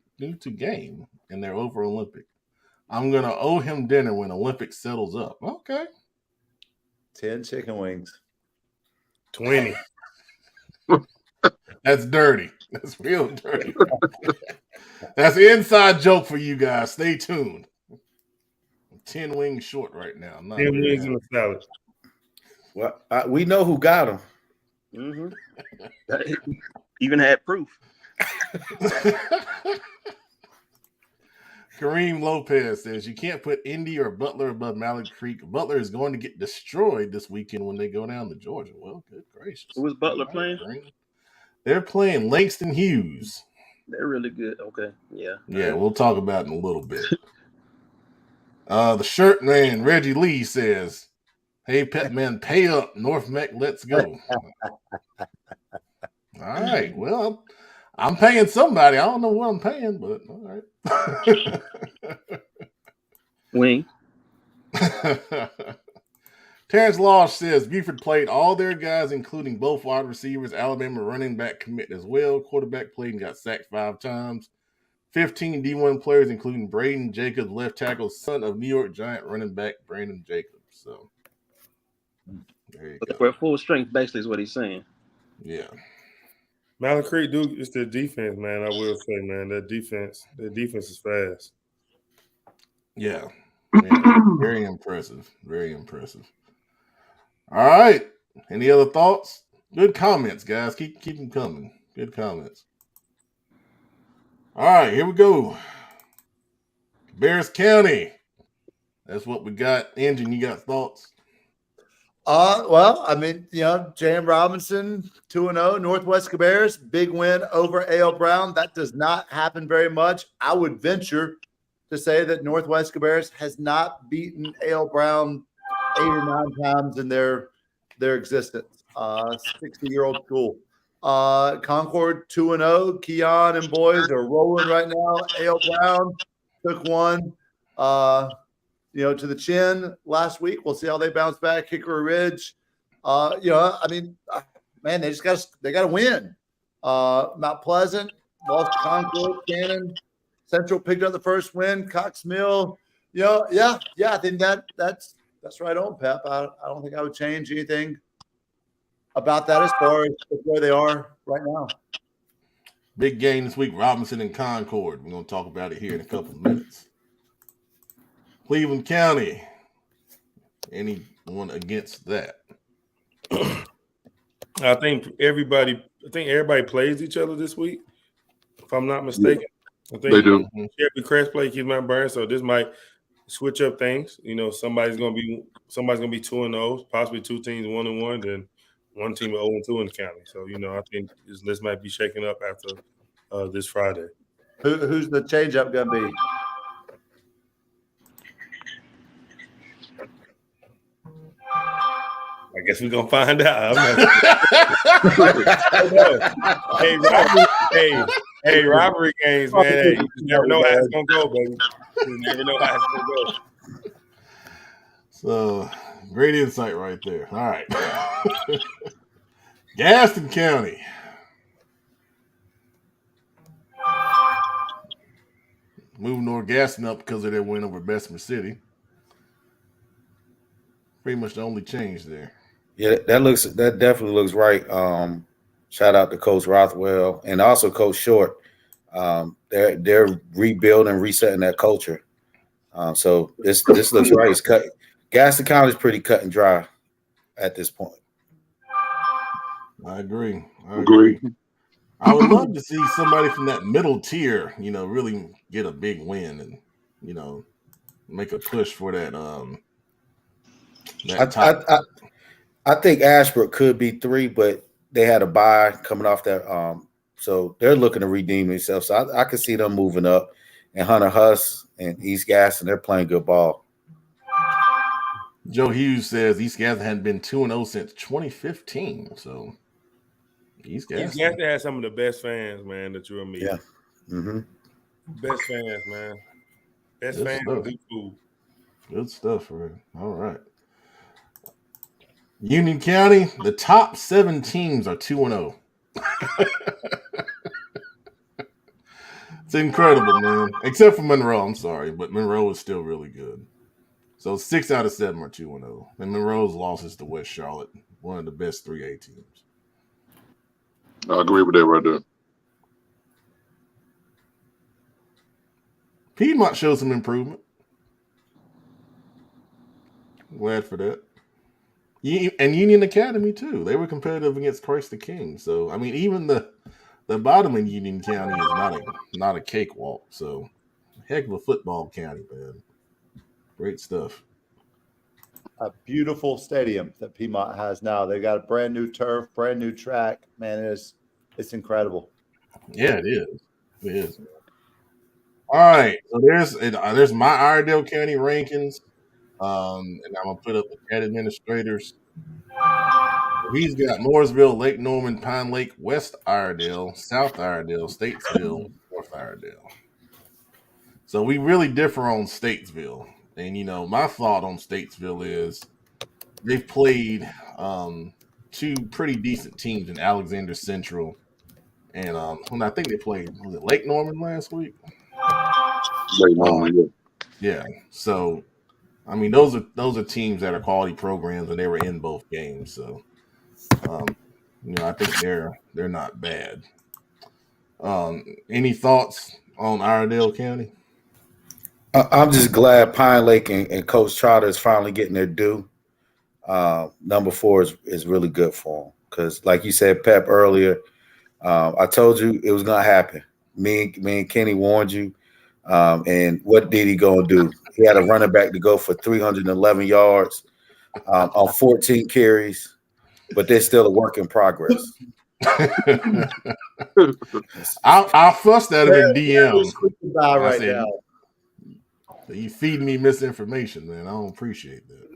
game, and they're over Olympic. I'm gonna owe him dinner when Olympic settles up. Okay. 10 chicken wings. 20. That's dirty. That's real dirty. That's an inside joke for you guys. Stay tuned. I'm 10 wings short right now. 10 wings in the salad. Well, we know who got them. Mm-hmm. Even had proof. Kareem Lopez says you can't put Indy or Butler above Mallard Creek. Butler is going to get destroyed this weekend when they go down to Georgia. Well, good gracious. Who was Butler playing? They're playing Langston Hughes. They're really good. Okay. Yeah. Yeah, we'll talk about it in a little bit. The shirt man, Reggie Lee, says, hey, Pepman, pay up. North Mech, let's go. All right. Well, I'm paying somebody. I don't know what I'm paying, but all right. Wing. Terrence Losh says Buford played all their guys, including both wide receivers. Alabama running back commit as well. Quarterback played and got sacked 5 times. 15 D1 players, including Braden Jacobs, left tackle, son of New York Giant running back Brandon Jacobs. So there you go. We're full strength, basically, is what he's saying. Yeah. Mallard Creek, dude, it's their defense, man. I will say, man, their defense is fast. Yeah. Very impressive. Very impressive. All right. Any other thoughts? Good comments, guys. Keep them coming. Good comments. All right, here we go. Cabarrus County. That's what we got. Engine, you got thoughts? Well, I mean, J.M. Robinson, 2-0, Northwest Cabarrus, big win over A.L. Brown. That does not happen very much. I would venture to say that Northwest Cabarrus has not beaten A.L. Brown 8 or 9 times in their existence. 60-year-old school. Concord 2-0. Keon and boys are rolling right now. A.L. Brown took one to the chin last week. We'll see how they bounce back. Hickory Ridge. Man, they got to win. Mount Pleasant lost to Concord. Cannon Central picked up the first win. Cox Mill. I think that's right on, Pep. I don't think I would change anything about that as far as where they are right now. Big game this week, Robinson and Concord. We're going to talk about it here in a couple of minutes. Cleveland County. Anyone against that? I think everybody plays each other this week, if I'm not mistaken. I think they do. Every crash play keeps my burn, so this might switch up things. Somebody's gonna be 2-0, possibly 2 teams 1-1, then one team 0-2 in the county. So I think this list might be shaking up after this Friday. Who's the change-up gonna be? I guess we're gonna find out. Hey, rivalry games, man. Hey, you just never know how it's gonna go, baby. You never know how it's gonna go. So great insight right there. All right. Gaston County. Moving North Gaston up because of their win over Bessemer City. Pretty much the only change there. Yeah, that definitely looks right. Shout out to Coach Rothwell and also Coach Short. They're rebuilding, resetting that culture. So this looks right. It's cut. Gaston County is pretty cut and dry at this point. I agree. I would love to see somebody from that middle tier, really get a big win and, make a push for that. I think Ashbrook could be 3, but they had a bye coming off that So they're looking to redeem themselves. So I can see them moving up. And Hunter Huss and East Gaston, they're playing good ball. Joe Hughes says East Gaston hadn't been 2-0 since 2015. So East He's Gaston got to have some of the best fans, man, that you'll meet. Yeah. Mm-hmm. Best fans, man. Best Good fans stuff. and good food. Good stuff, right? All right. Union County, the top 7 teams are 2-0. It's incredible, man. Except for Monroe, I'm sorry, but Monroe is still really good. So 6 out of 7 are 2-0. And Monroe's losses to West Charlotte, one of the best 3A teams. I agree with that right there. Piedmont showed some improvement. Glad for that. And Union Academy, too. They were competitive against Christ the King. So, I mean, even the bottom in Union County is not a cakewalk. So, heck of a football county, man. Great stuff. A beautiful stadium that Piedmont has now. They got a brand new turf, brand new track. Man, it's incredible. Yeah, it is. It is. All right. So there's my Iredell County rankings. And I'm gonna put up the cat administrators. He's got Mooresville, Lake Norman, Pine Lake, West Iredell, South Iredell, Statesville, North Iredell. So we really differ on Statesville. And my thought on Statesville is they've played 2 pretty decent teams in Alexander Central. And I think they played, was it Lake Norman last week? Lake Norman, yeah. Yeah. So I mean, those are teams that are quality programs, and they were in both games. So, I think they're not bad. Any thoughts on Iredell County? I'm just glad Pine Lake and Coach Trotter is finally getting their due. Number 4 is really good for them because, like you said, Pep, earlier, I told you it was going to happen. Me and Kenny warned you. And what did he go and do? He had a running back to go for 311 yards on 14 carries, but they're still a work in progress. I fussed at him in DM. Right now. You feed me misinformation, man. I don't appreciate that.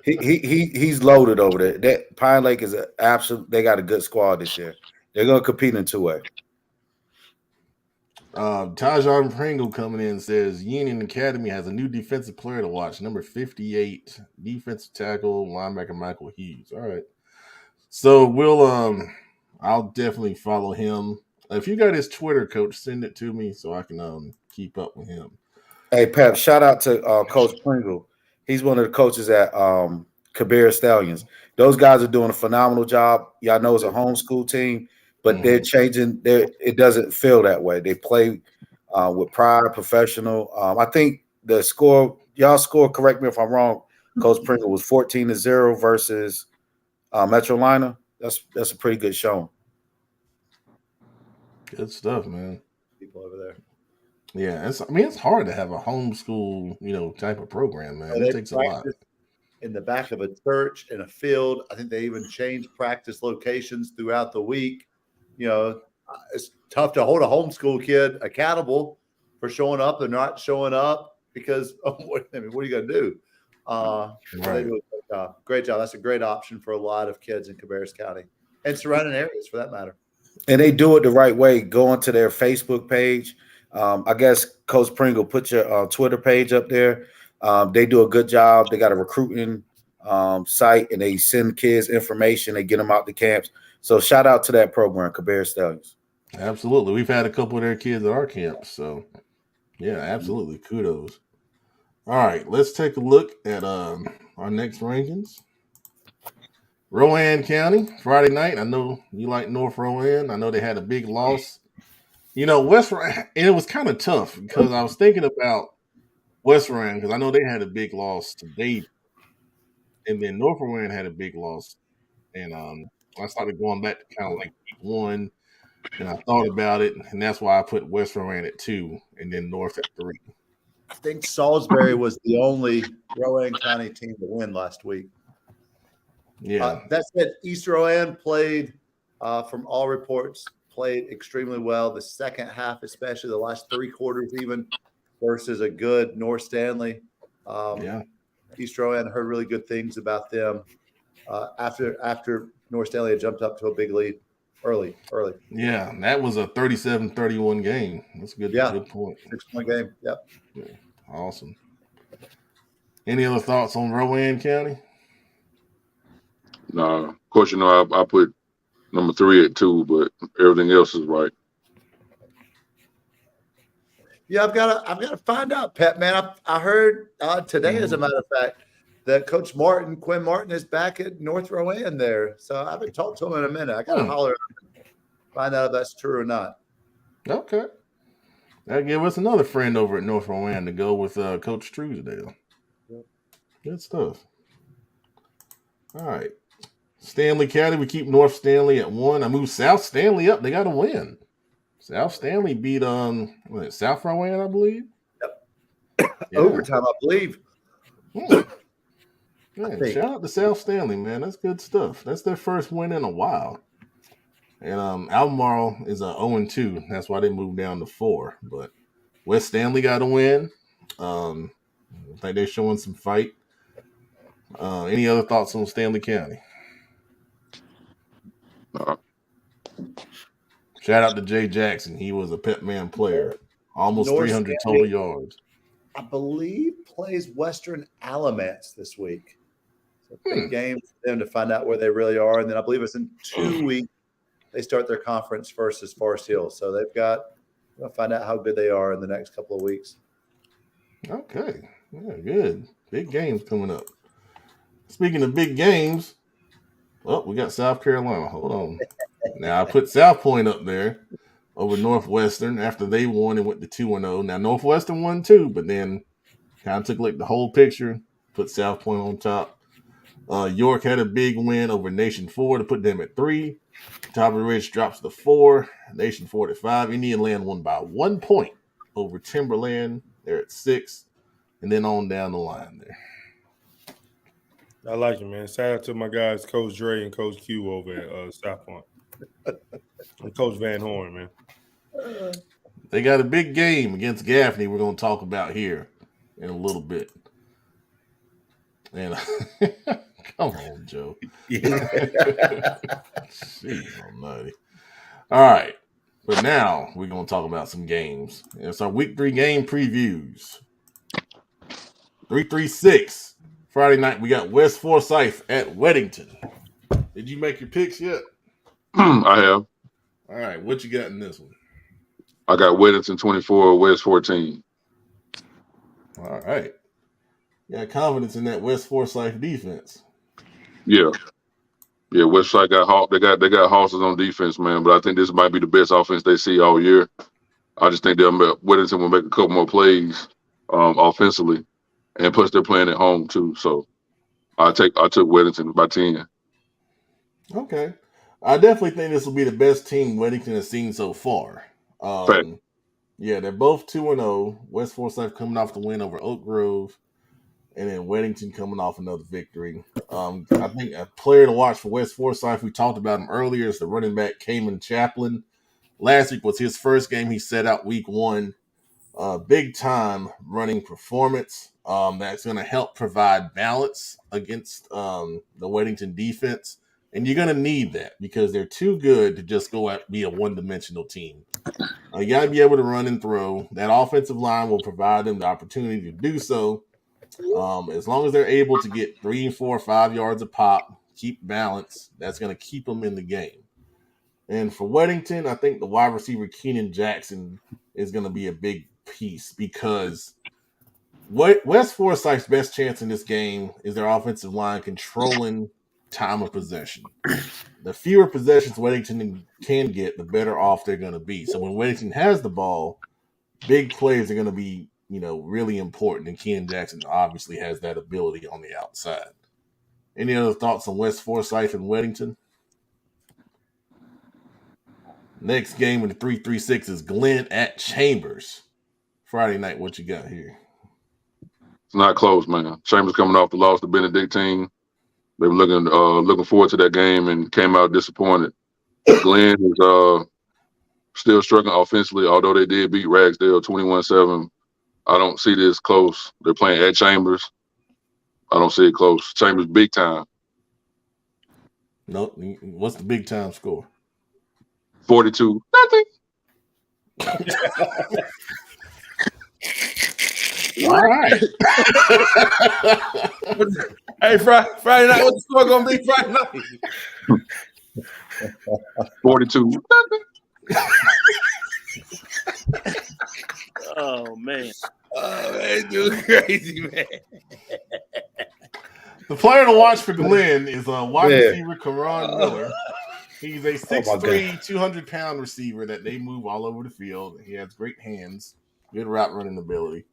He's loaded over there. That Pine Lake is an absolute. They got a good squad this year. They're going to compete in 2A. Tajon Pringle coming in says Union Academy has a new defensive player to watch, number 58, defensive tackle, linebacker Michael Hughes. All right. So I'll definitely follow him. If you got his Twitter, Coach, send it to me so I can keep up with him. Hey, Pep, shout out to Coach Pringle. He's one of the coaches at Kabir Stallions. Those guys are doing a phenomenal job. Y'all know it's a homeschool team, but they're changing. It doesn't feel that way. They play with pride, professional. I think the score, y'all score, correct me if I'm wrong, Coach Pringle, was 14-0 versus Metrolina. That's a pretty good showing. Good stuff, man. People over there. Yeah, it's hard to have a homeschool, type of program, man. It takes a lot. In the back of a church, in a field. I think they even changed practice locations throughout the week. It's tough to hold a homeschool kid accountable for showing up and not showing up because what are you going to do? Right. They do a great job. Great job. That's a great option for a lot of kids in Cabarrus County and surrounding areas for that matter. And they do it the right way. Go onto their Facebook page. I guess Coach Pringle, put your Twitter page up there. They do a good job. They got a recruiting site, and they send kids information. They get them out to camps. So shout out to that program, Cabarrus Stallions. Absolutely. We've had a couple of their kids at our camps. So, yeah, absolutely. Kudos. All right, let's take a look at our next rankings. Rowan County, Friday night. I know you like North Rowan. I know they had a big loss. West Rowan, and it was kind of tough because I was thinking about West Rowan because I know they had a big loss today. And then North Rowan had a big loss. And I started going back to kind of like week 1. And I thought about it, and that's why I put West Rowan at 2 and then North at 3. I think Salisbury was the only Rowan County team to win last week. Yeah. That said, East Rowan played from all reports, played extremely well. The second half, especially the last 3 quarters, even versus a good North Stanley. Yeah. East Rowan heard really good things about them after North Stanley had jumped up to a big lead early. Yeah, that was a 37-31 game. That's a good, good point. 6-point game. Yep. Yeah, awesome. Any other thoughts on Rowan County? Nah, of course, you know I put number 3 at 2, but everything else is right. Yeah, I've got to find out, Pepman. I heard today, as a matter of fact, that Coach Quinn Martin, is back at North Rowan there. So I haven't talked to him in a minute. I got to holler, find out if that's true or not. Okay. That'll give us another friend over at North Rowan to go with Coach Truesdale. Yep. Good stuff. All right. Stanley County, we keep North Stanley at 1. I moved South Stanley up. They got a win. South Stanley beat South Rowan, I believe. Yep. Yeah. Overtime, I believe. Man, shout out to South Stanley, man. That's good stuff. That's their first win in a while. And Albemarle is 0-2. That's why they moved down to 4. But West Stanley got a win. I think they're showing some fight. Any other thoughts on Stanley County? Shout out to Jay Jackson. He was a Pepman player. Almost North 300 Stanley, total yards. I believe plays Western Alamance this week. So big game for them to find out where they really are. And then I believe it's in 2 weeks they start their conference versus Forest Hill. So they've got to find out how good they are in the next couple of weeks. Okay. Yeah, good. Big games coming up. Speaking of big games, we got South Carolina. Hold on. Now, I put South Point up there over Northwestern after they won and went to 2-0. Now, Northwestern won too, but then kind of took like the whole picture, put South Point on top. York had a big win over Nation 4 to put them at 3. Top of the Ridge drops to 4. Nation 4 at 5. Indian Land won by 1 point over Timberland. They're at 6. And then on down the line there. I like it, man. Shout out to my guys, Coach Dre and Coach Q over at South Point. And Coach Van Horn, man. They got a big game against Gaffney we're going to talk about here in a little bit. And come on, Joe. Jeez almighty. All right. But now we're going to talk about some games. It's our week 3 game previews. 3-3-6. Friday night, we got West Forsyth at Weddington. Did you make your picks yet? I have. All right. What you got in this one? I got Weddington 24, West 14. All right. You got confidence in that West Forsyth defense. Yeah. Yeah, Westside got they got horses on defense, man. But I think this might be the best offense they see all year. I just think Weddington will make a couple more plays offensively, and plus they're playing at home too. So I took Weddington by 10. Okay, I definitely think this will be the best team Weddington has seen so far. Yeah, they're both 2-0. West Forsyth coming off the win over Oak Grove, and then Weddington coming off another victory. I think a player to watch for West Forsyth, we talked about him earlier, is the running back Cayman Chaplin. Last week was his first game. He set out week 1. Big time running performance. That's going to help provide balance against the Weddington defense. And you're going to need that because they're too good to just go out be a one-dimensional team. You got to be able to run and throw. That offensive line will provide them the opportunity to do so. As long as they're able to get 3, 4, 5 yards a pop, keep balance, that's going to keep them in the game. And for Weddington, I think the wide receiver Keenan Jackson is going to be a big piece because West Forsyth's best chance in this game is their offensive line controlling time of possession. The fewer possessions Weddington can get, the better off they're going to be. So when Weddington has the ball, big plays are going to be, really important. And Keenan Jackson obviously has that ability on the outside. Any other thoughts on West Forsyth and Weddington? Next game in the 3-3-6 is Glenn at Chambers. Friday night, what you got here? It's not close, man. Chambers coming off the loss to Benedictine. They were looking forward to that game and came out disappointed. Glenn is still struggling offensively, although they did beat Ragsdale 21-7. I don't see this close. They're playing at Chambers. I don't see it close. Chambers big time. Nope. What's the big time score? 42-0. All right. Hey, Friday night, what's the score gonna be Friday night? 42-0. Oh man. Oh, man, dude, crazy, man. The player to watch for Glenn is wide receiver Karan Miller. He's a 6'3", 200-pound receiver that they move all over the field. He has great hands, good route running ability.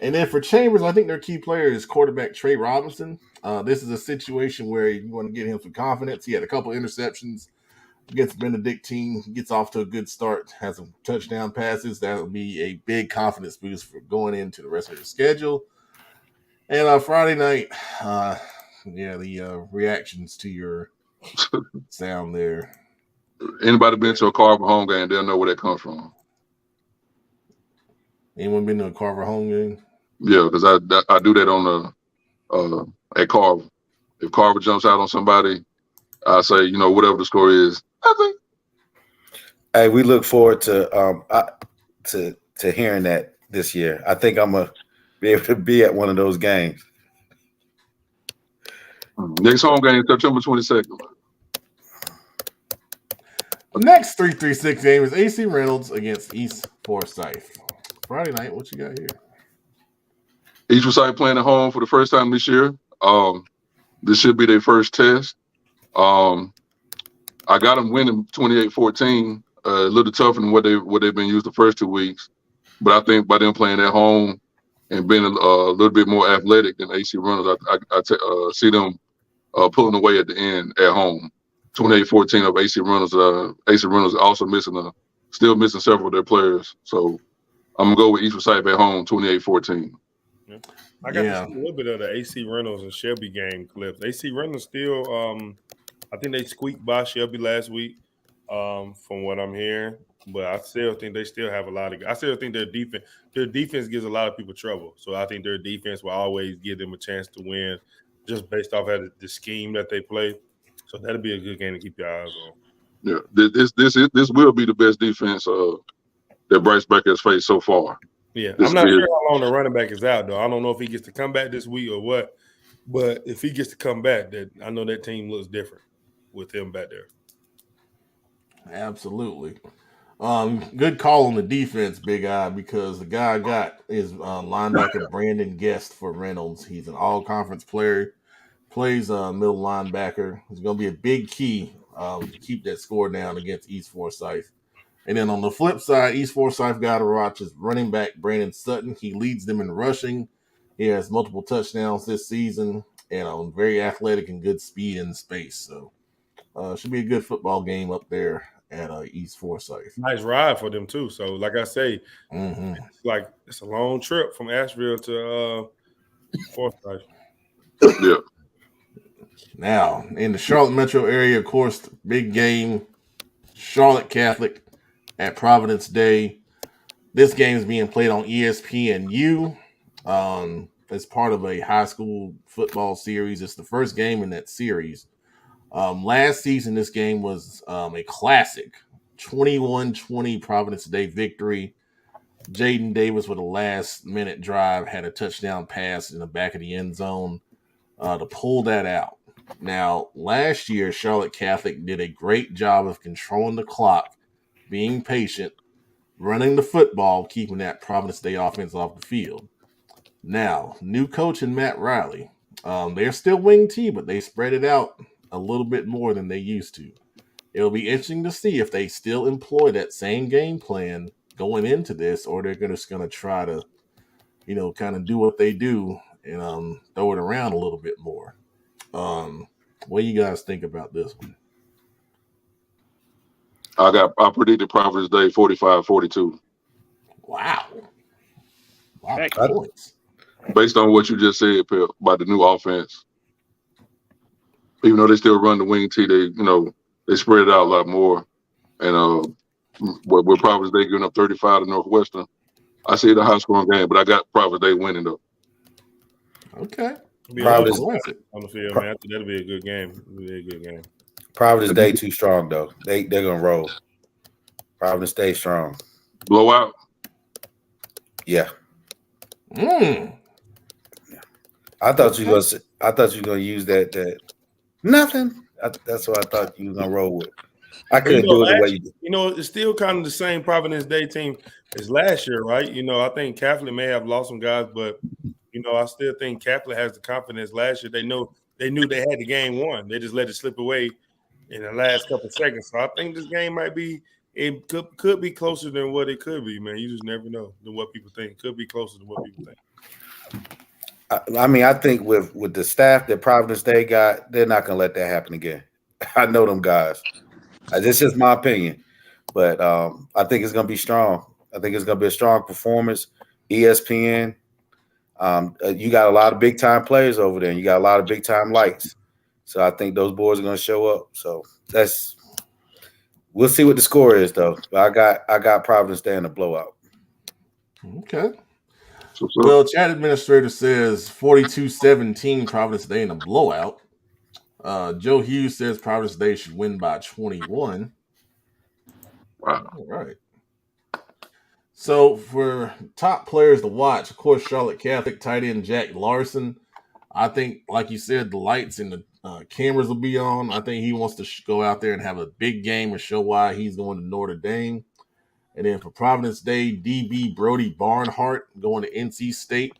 And then for Chambers, I think their key player is quarterback Trey Robinson. This is a situation where you want to get him some confidence. He had a couple interceptions against Benedictine. He gets off to a good start, has some touchdown passes. That will be a big confidence boost for going into the rest of the schedule. And Friday night, the reactions to your sound there. Anybody been to a Carver home game, they'll know where that comes from. Anyone been to a Carver home game? Yeah, because I do that on the at Carver. If Carver jumps out on somebody, I say, whatever the score is, I think. Hey, we look forward to hearing that this year. I think I'm gonna be able to be at one of those games. Next home game, September 22nd. The next 3-3-6 game is AC Reynolds against East Forsyth. Friday night, what you got here? East Forsyth playing at home for the first time this year. This should be their first test. I got them winning 28-14, a little tougher than what they've been used the first 2 weeks. But I think by them playing at home and being a little bit more athletic than AC Reynolds, I see them pulling away at the end at home. 28-14 of AC Reynolds. AC Reynolds also still missing several of their players. So I'm gonna go with East Forsyth at home, 28-14. Yeah. I got to see a little bit of the AC Reynolds and Shelby game clips. AC Reynolds still, I think they squeaked by Shelby last week, from what I'm hearing. But I still think they still have a lot of. I still think their defense gives a lot of people trouble. So I think their defense will always give them a chance to win, just based off of the scheme that they play. So that'll be a good game to keep your eyes on. Yeah, this will be the best defense that Bryce Becker has faced so far. Yeah, I'm not sure how long the running back is out, though. I don't know if he gets to come back this week or what. But if he gets to come back, I know that team looks different with him back there. Absolutely. Good call on the defense, Big Eye, because the guy I got is linebacker Brandon Guest for Reynolds. He's an all-conference player, plays middle linebacker. He's going to be a big key to keep that score down against East Forsyth. And then on the flip side, East Forsyth got to watch his running back, Brandon Sutton. He leads them in rushing. He has multiple touchdowns this season and very athletic and good speed in space. So should be a good football game up there at East Forsyth. Nice ride for them, too. So, like I say, it's a long trip from Asheville to Forsyth. Yeah. Now, in the Charlotte metro area, of course, big game, Charlotte Catholic at Providence Day. This game is being played on ESPNU as part of a high school football series. It's the first game in that series. Last season, this game was a classic 21-20 Providence Day victory. Jaden Davis with a last-minute drive had a touchdown pass in the back of the end zone to pull that out. Now, last year, Charlotte Catholic did a great job of controlling the clock, being patient, running the football, keeping that Providence Day offense off the field. Now, new coach in Matt Riley. They're still wing T, but they spread it out a little bit more than they used to. It'll be interesting to see if they still employ that same game plan going into this, or they're just going to try to, kind of do what they do and throw it around a little bit more. What do you guys think about this one? I predicted Providence Day 45-42. Wow. Points. Based on what you just said, Pep, about the new offense. Even though they still run the wing T, They spread it out a lot more. And we're Providence Day giving up 35 to Northwestern. I see the high scoring game, but I got Providence Day winning though. Okay. Be a lot of Providence on the field, man. I think that'll be a good game. It'll be a good game. Providence Day too strong though. They're gonna roll. Providence Day strong. Blowout. Yeah. Mm. I thought you were gonna use that nothing. That's what I thought you were gonna roll with. I couldn't do it the way you did. You know, it's still kind of the same Providence Day team as last year, right? You know, I think Catholic may have lost some guys, but you know, I still think Catholic has the confidence. Last year, they knew they had the game won. They just let it slip away in the last couple of seconds. So I think this game might be could be closer than what it could be, man. You just never know than what people think. It could be closer than what people think. I mean, I think with the staff that Providence Day got, they're not gonna let that happen again. I know them guys. This is my opinion, but I think it's gonna be strong. I think it's gonna be a strong performance. ESPN, you got a lot of big time players over there, and you got a lot of big time lights. So I think those boys are gonna show up. So we'll see what the score is though. But I got Providence Day in a blowout. Okay. Well, chat administrator says 42-17 Providence Day in a blowout. Joe Hughes says Providence Day should win by 21. Wow. All right. So for top players to watch, of course, Charlotte Catholic tight end Jack Larson. I think, like you said, the lights and the cameras will be on. I think he wants to go out there and have a big game and show why he's going to Notre Dame. And then for Providence Day, DB Brody Barnhart going to NC State.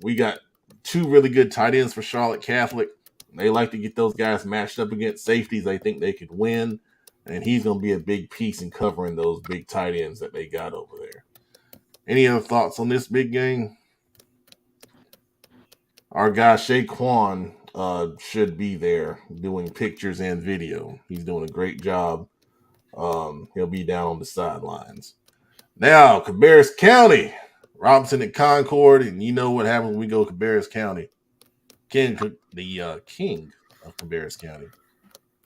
We got two really good tight ends for Charlotte Catholic. They like to get those guys matched up against safeties. They think they could win. And he's going to be a big piece in covering those big tight ends that they got over there. Any other thoughts on this big game? Our guy Shaquan should be there doing pictures and video. He's doing a great job. He'll be down on the sidelines. Now, Cabarrus County, Robinson and Concord, and you know what happens when we go to Cabarrus County. The king of Cabarrus County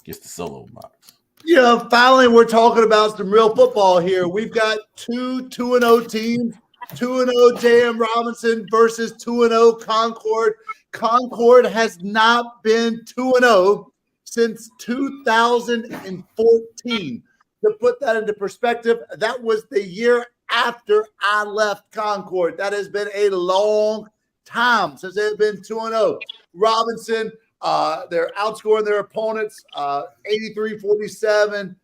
gets the solo box. Yeah, finally, we're talking about some real football here. We've got two 2-0 teams, 2-0 J.M. Robinson versus 2-0 Concord. Concord has not been 2-0 since 2014. To put that into perspective, that was the year after I left Concord. That has been a long time since they've been 2-0. Robinson, they're outscoring their opponents 83-47.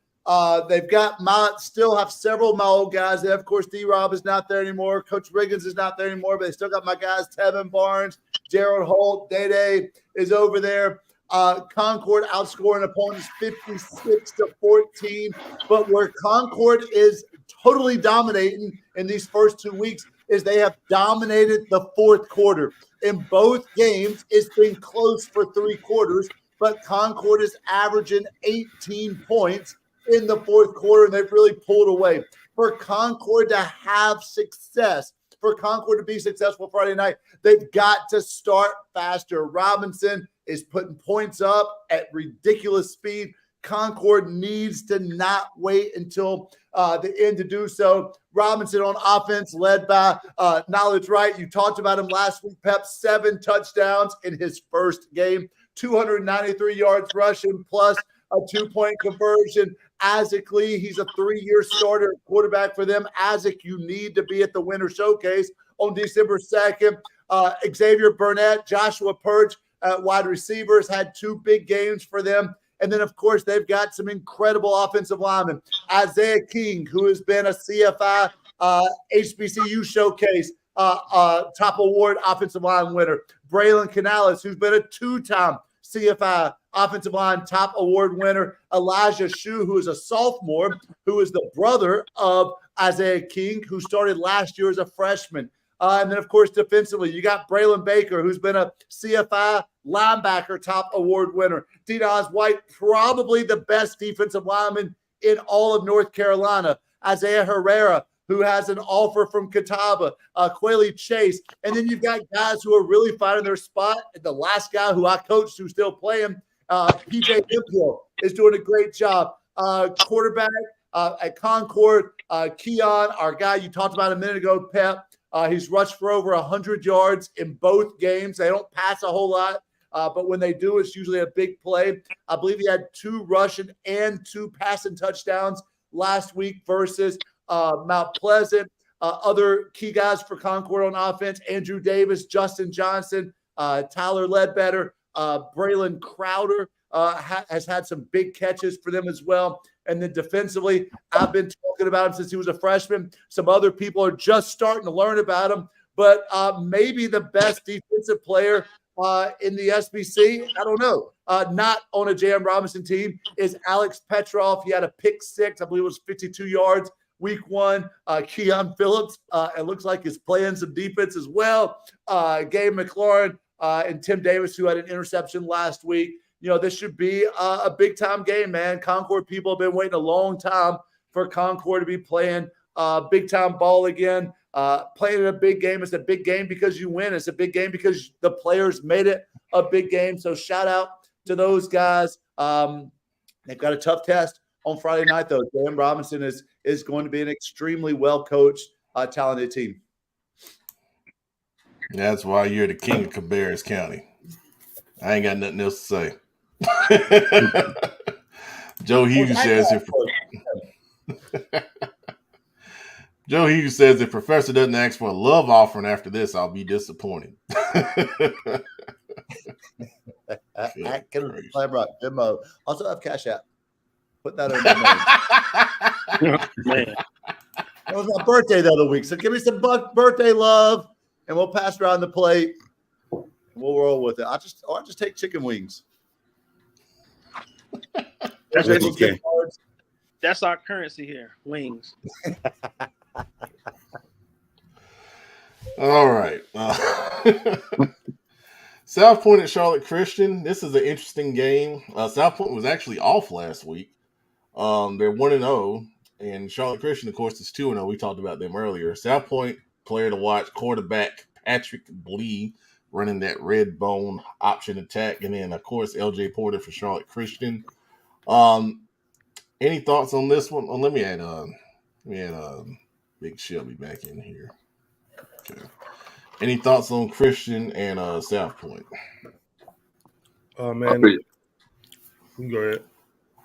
They've got still have several of my old guys there. Of course, D-Rob is not there anymore. Coach Riggins is not there anymore, but they still got my guys, Tevin Barnes, Gerald Holt, Day is over there. Concord outscoring opponents 56-14. But where Concord is totally dominating in these first 2 weeks is they have dominated the fourth quarter. In both games, it's been close for 3 quarters, but Concord is averaging 18 points in the fourth quarter, and they've really pulled away. For Concord to have success, for Concord to be successful Friday night, they've got to start faster. Robinson is putting points up at ridiculous speed. Concord needs to not wait until the end to do so. Robinson on offense led by Knowledge Wright. You talked about him last week, Pep. 7 touchdowns in his first game, 293 yards rushing plus a 2-point conversion. Isaac Lee, he's a 3-year starter quarterback for them. Isaac, you need to be at the Winter Showcase on December 2nd. Xavier Burnett, Joshua Perch, wide receivers, had 2 big games for them. And then, of course, they've got some incredible offensive linemen. Isaiah King, who has been a CFI HBCU Showcase top award offensive line winner. Braylon Canales, who's been a 2-time CFI offensive line top award winner. Elijah Shue, who is a sophomore, who is the brother of Isaiah King, who started last year as a freshman. And then, of course, defensively, you got Braylon Baker, who's been a CFI linebacker top award winner. D-Nas White, probably the best defensive lineman in all of North Carolina. Isaiah Herrera, who has an offer from Catawba. Quayle Chase. And then you've got guys who are really finding their spot. The last guy who I coached who's still playing PJ Hemphill is doing a great job. Quarterback at Concord, Keon, our guy you talked about a minute ago, Pep. He's rushed for over 100 yards in both games. They don't pass a whole lot, but when they do, it's usually a big play. I believe he had 2 rushing and 2 passing touchdowns last week versus Mount Pleasant. Other key guys for Concord on offense, Andrew Davis, Justin Johnson, Tyler Ledbetter, Braylon Crowder has had some big catches for them as well. And then defensively, I've been talking about him since he was a freshman. Some other people are just starting to learn about him, but maybe the best defensive player in the SBC, I don't know, not on a J.M. Robinson team, is Alex Petrov. He had a pick 6, I believe it was 52 yards. Week 1, Keon Phillips, it looks like is playing some defense as well. Gabe McLaurin and Tim Davis, who had an interception last week. This should be a big-time game, man. Concord people have been waiting a long time for Concord to be playing big-time ball again. Playing in a big game. It's a big game because you win. It's a big game because the players made it a big game. So shout out to those guys. They've got a tough test on Friday night, though. J.M. Robinson is going to be an extremely well-coached, talented team. That's why you're the king of Cabarrus County. I ain't got nothing else to say. Joe Hughes says Joe Hughes says if Professor doesn't ask for a love offering after this, I'll be disappointed. I can climb up. Venmo. Also have Cash App. Put that on the name. Man. It was my birthday the other week, so give me some birthday love, and we'll pass around the plate. We'll roll with it. I'll just take chicken wings. That's our currency here. Wings. All right. South Point at Charlotte Christian. This is an interesting game. South Point was actually off last week. They're 1-0, and Charlotte Christian, of course, is 2-0. We talked about them earlier. South Point player to watch, quarterback Patrick Blee, running that red bone option attack. And then, of course, LJ Porter for Charlotte Christian. Any thoughts on this one? Let me add Big Shelby back in here. Okay. Any thoughts on Christian and South Point? Oh, man. You can go ahead.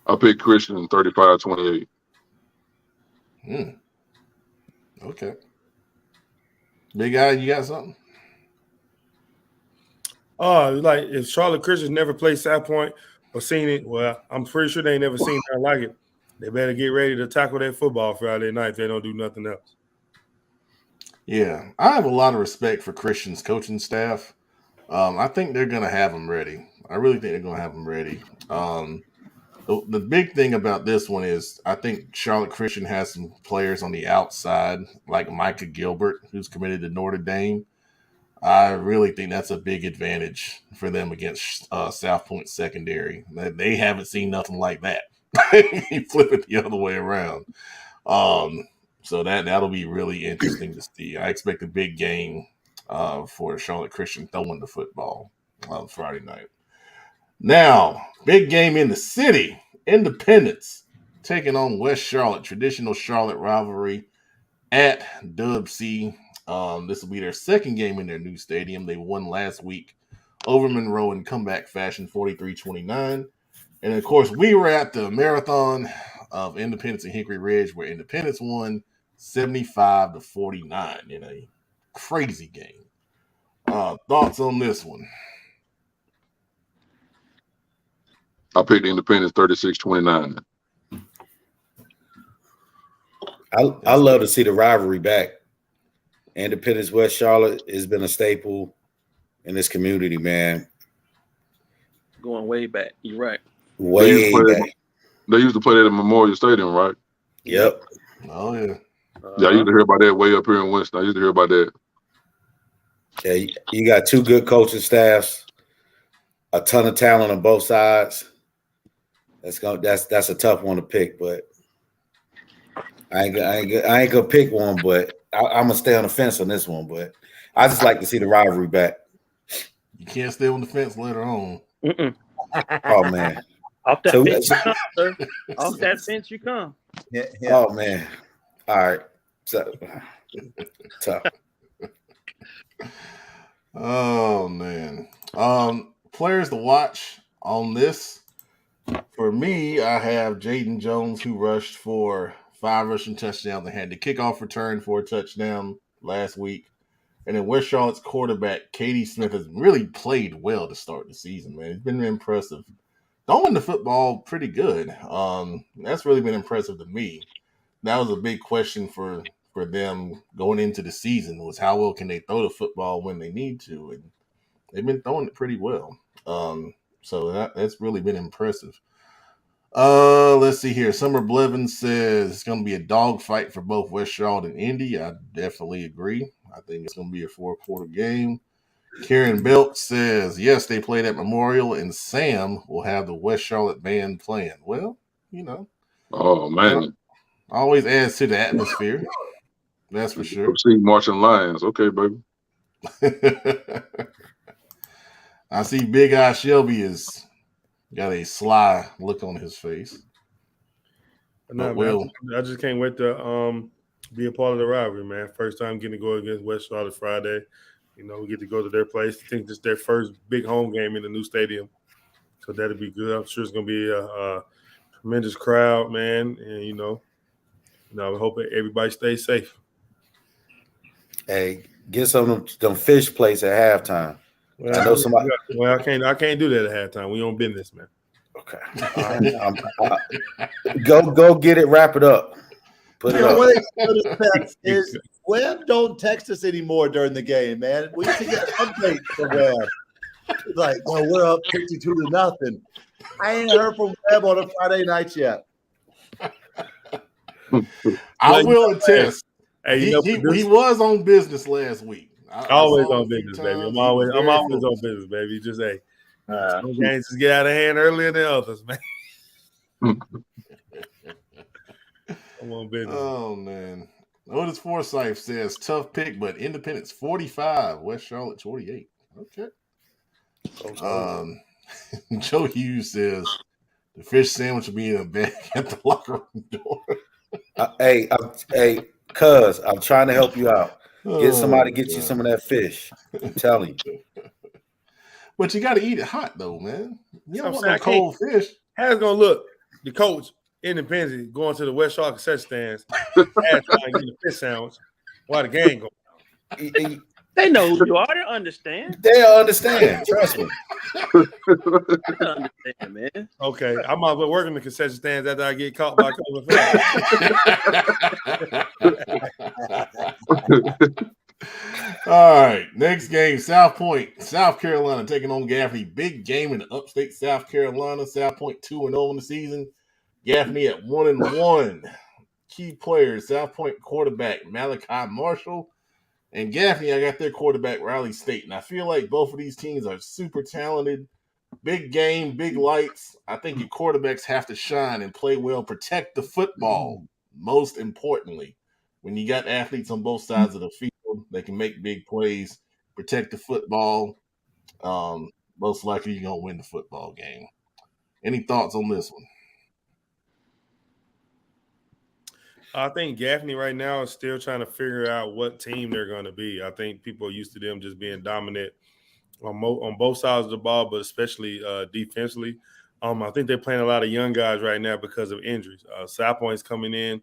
I picked Christian 35-28. Okay. Big guy, you got something? Like if Charlotte Christian never played South Point or seen it, well, I'm pretty sure they ain't never seen nothing like it. They better get ready to tackle that football Friday night if they don't do nothing else. Yeah, I have a lot of respect for Christian's coaching staff. I think they're going to have them ready. I really think they're going to have them ready. The big thing about this one is I think Charlotte Christian has some players on the outside, like Micah Gilbert, who's committed to Notre Dame. I really think that's a big advantage for them against South Point secondary. They haven't seen nothing like that. You flip it the other way around. So that'll be really interesting to see. I expect a big game for Charlotte Christian throwing the football Friday night. Now, big game in the city. Independence taking on West Charlotte. Traditional Charlotte rivalry at Dub C. This will be their second game in their new stadium. They won last week over Monroe in comeback fashion, 43-29. And, of course, we were at the marathon of Independence and Hickory Ridge where Independence won 75-49 in a crazy game. Thoughts on this one? I picked Independence 36-29. I love to see the rivalry back. Independence West Charlotte has been a staple in this community, man. Going way back. You're right. Way back. They used to play that at Memorial Stadium, right? Yep. Oh, yeah. Yeah, I used to hear about that way up here in Winston. I used to hear about that. Yeah, you got two good coaching staffs, a ton of talent on both sides. That's a tough one to pick, but I ain't gonna pick one, but I'm gonna stay on the fence on this one. But I just like to see the rivalry back. You can't stay on the fence later on. Oh man. Off that So- bench you come, sir. Off that bench you come. Yeah. Oh man. All right. So tough. Oh man. Players to watch on this. For me, I have Jaden Jones, who rushed for 5 rushing touchdowns and had the kickoff return for a touchdown last week. And then West Charlotte's quarterback, Katie Smith, has really played well to start the season, man. It's been impressive. Throwing the football pretty good. That's really been impressive to me. That was a big question for them going into the season, was how well can they throw the football when they need to, and they've been throwing it pretty well. So that's really been impressive. Let's see here. Summer Blevins says it's going to be a dogfight for both West Charlotte and Indy. I definitely agree. I think it's going to be a 4-quarter game. Karen Belk says, yes, they played at Memorial, and Sam will have the West Charlotte band playing. Well, Oh man. always adds to the atmosphere. That's for sure. See marching lions. Okay, baby. I see Big Eye Shelby has got a sly look on his face. No, man, I just can't wait to be a part of the rivalry, man. First time getting to go against West Charlotte Friday. We get to go to their place. I think this is their first big home game in the new stadium. So that'll be good. I'm sure it's going to be a tremendous crowd, man. And, I hope everybody stays safe. Hey, get some of them fish plates at halftime. Well, I know somebody. Well, I can't do that at halftime. We on business, man. Okay. Go get it. Wrap it up. Put it up. What is Webb don't text us anymore during the game, man. We used to get updates from Webb. It's like, we're up 52-0. I ain't heard from Webb on a Friday night yet. I will attest. Hey, he was on business last week. Always on business, baby. I'm always on business, baby. Just some games just get out of hand earlier than others, man. I'm on business. Oh man. Otis Forsyth says tough pick, but Independence 45, West Charlotte 28. Okay. Joe Hughes says the fish sandwich will be in a bag at the locker room door. Hey, cuz I'm trying to help you out. Get somebody to get you some of that fish. I'm telling you. But you got to eat it hot though, man. You don't want no cold fish. How's it gonna look? The coach, Independence, going to the West Charlotte concession stands, trying to get a fish sandwich while the game goes. They know who you are. They understand. They'll understand. Trust me. They understand, man. Okay, I might as well work in the concession stands after I get caught by COVID. All right, next game, South Point, South Carolina taking on Gaffney. Big game in upstate South Carolina. South Point 2-0 in the season. Gaffney at 1-1. Key players, South Point quarterback Malachi Marshall. And Gaffney, I got their quarterback, Riley State. And I feel like both of these teams are super talented. Big game, big lights. I think your quarterbacks have to shine and play well, protect the football, most importantly. When you got athletes on both sides of the field, they can make big plays, protect the football. Most likely you're going to win the football game. Any thoughts on this one? I think Gaffney right now is still trying to figure out what team they're going to be. I think people are used to them just being dominant on both sides of the ball, but especially defensively. I think they're playing a lot of young guys right now because of injuries. South Point's coming in,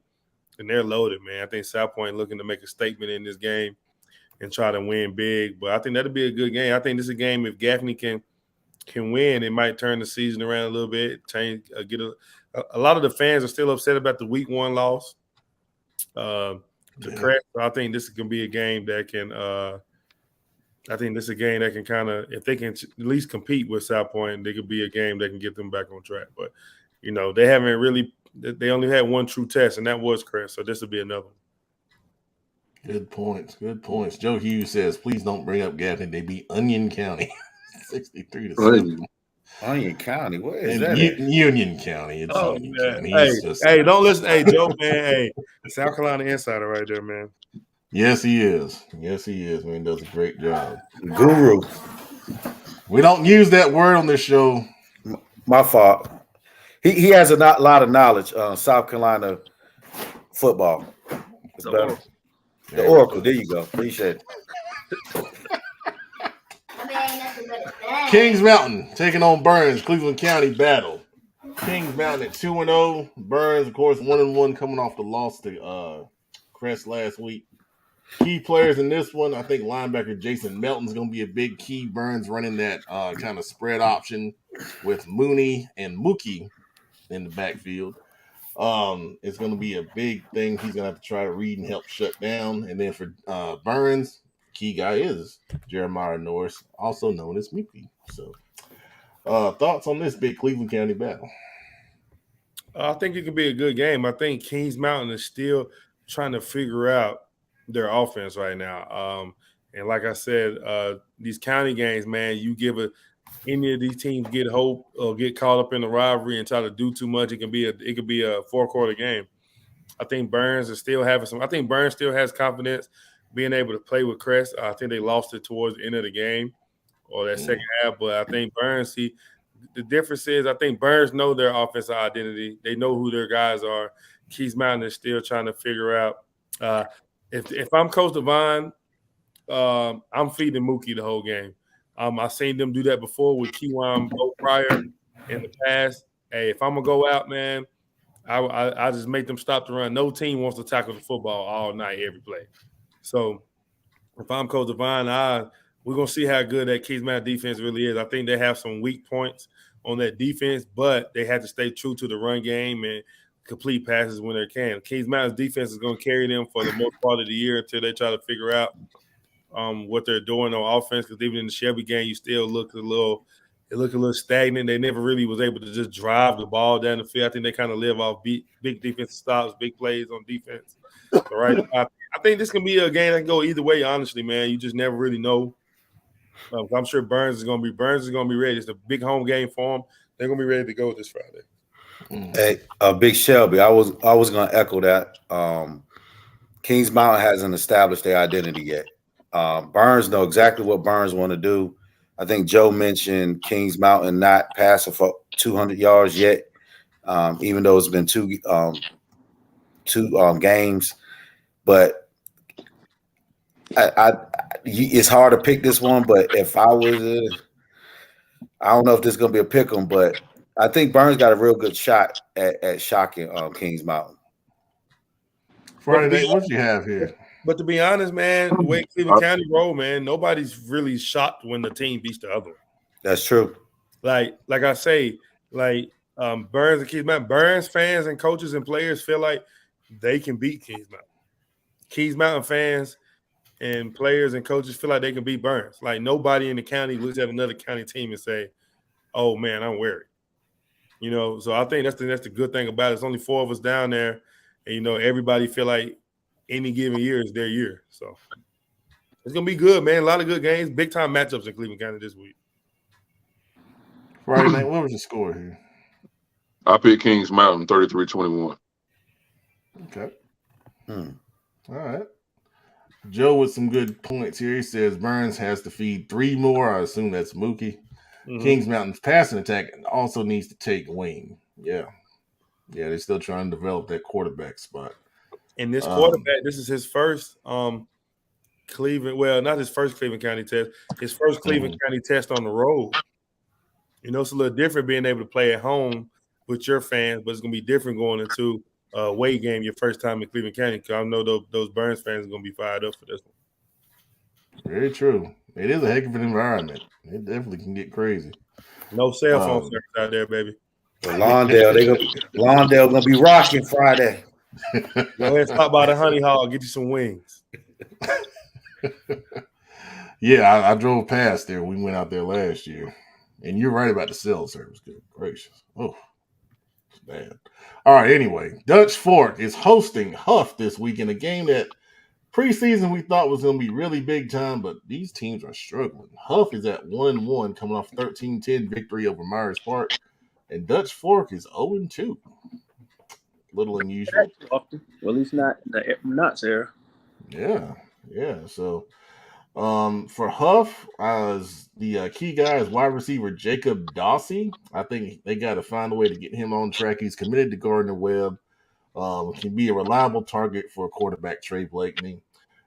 and they're loaded, man. I think South Point looking to make a statement in this game and try to win big. But I think that'll be a good game. I think this is a game if Gaffney can win, it might turn the season around a little bit. A lot of the fans are still upset about the week 1 loss. I think this is gonna be a game that can. I think this is a game that can kind of, if they can at least compete with South Point, they could be a game that can get them back on track. But they haven't really. They only had one true test, and that was Crest. So this will be another one. Good points. Good points. Joe Hughes says, "Please don't bring up Gaffney. They beat Onion County, 63-7." Onion County, where is that? Union County. It's Union County. Hey, don't listen. Hey, Joe, man. Hey, South Carolina insider right there, man. Yes, he is. Yes, he is. Man, does a great job. Guru. We don't use that word on this show. My fault. He has a lot of knowledge on South Carolina football. It's better. Oracle. The Oracle. There you go. Appreciate it. Kings Mountain taking on Burns, Cleveland County battle. Kings Mountain at 2-0. Burns, of course, 1-1 coming off the loss to Crest last week. Key players in this one, I think linebacker Jason Melton's going to be a big key. Burns running that kind of spread option with Mooney and Mookie in the backfield. It's going to be a big thing. He's going to have to try to read and help shut down. And then for Burns, key guy is Jeremiah Norris, also known as Mookie. So, thoughts on this big Cleveland County battle? I think it could be a good game. I think Kings Mountain is still trying to figure out their offense right now. And like I said, these county games, man, you give any of these teams get hope or get caught up in the rivalry and try to do too much, it could be a 4-quarter game. I think Burns is still having some. I think Burns still has confidence being able to play with Crest. I think they lost it towards the end of the game or that second half, but I think Burns. The difference is I think Burns know their offensive identity. They know who their guys are. Keys Mountain is still trying to figure out. If I'm Coach Devine, I'm feeding Mookie the whole game. I've seen them do that before with Kiwan Prior in the past. Hey, if I'm going to go out, man, I just make them stop the run. No team wants to tackle the football all night, every play. So if I'm Coach Devine, we're going to see how good that Keys Mountain defense really is. I think they have some weak points on that defense, but they have to stay true to the run game and complete passes when they can. Keys Mountain's defense is going to carry them for the most part of the year until they try to figure out what they're doing on offense. Because even in the Shelby game, you still look a little stagnant. They never really was able to just drive the ball down the field. I think they kind of live off big defensive stops, big plays on defense. So right, I think this can be a game that can go either way. Honestly, man, you just never really know. I'm sure Burns is going to be ready. It's a big home game for them. They're going to be ready to go this Friday. Hey, Big Shelby, I was going to echo that. Kings Mountain hasn't established their identity yet. Burns know exactly what Burns want to do. I think Joe mentioned Kings Mountain not passing for 200 yards yet, even though it's been two games. But it's hard to pick this one. But if I was, I don't know if this is going to be a pick 'em, but I think Burns got a real good shot at shocking Kings Mountain. Friday night, what you have here? But to be honest, man, the way Cleveland County roll, man, nobody's really shocked when the team beats the other one. That's true. Like I say, Burns and Keys Mountain, Burns fans and coaches and players feel like they can beat Keys Mountain. Keys Mountain fans and players and coaches feel like they can beat Burns. Like nobody in the county looks at another county team and say, "Oh man, I'm worried." So I think that's the good thing about it. It's only 4 of us down there, and everybody feel like any given year is their year. So it's gonna be good, man. A lot of good games, big time matchups in Cleveland County this week. Friday night, what was the score here? I picked Kings Mountain 33-21. Okay. All right. Joe with some good points here. He says Burns has to feed 3 more. I assume that's Mookie. Mm-hmm. Kings Mountain's passing attack also needs to take wing. Yeah, they're still trying to develop that quarterback spot. And this quarterback, this is his first Cleveland. Well, not his first Cleveland County test. His first Cleveland County test on the road. It's a little different being able to play at home with your fans, but it's gonna be different going into a away game your first time in Cleveland County. Because I know those Burns fans are gonna be fired up for this one. Very true. It is a heck of an environment. It definitely can get crazy. No cell phone service out there, baby. Lawndale gonna be rocking Friday. Go ahead and stop by the Honey Hall, get you some wings. Yeah, I drove past there. We went out there last year. And you're right about the cell service. Good gracious. Oh, it's bad. All right, anyway. Dutch Fork is hosting Huff this week in a game that preseason we thought was going to be really big time, but these teams are struggling. Huff is at 1-1 coming off 13-10 victory over Myers Park, and Dutch Fork is 0-2. Little unusual. Well, at least not Sarah. Yeah. So For Huff, the key guy is wide receiver Jacob Dawsey. I think they got to find a way to get him on track. He's committed to Gardner-Webb. Can be a reliable target for quarterback Trey Blakeney.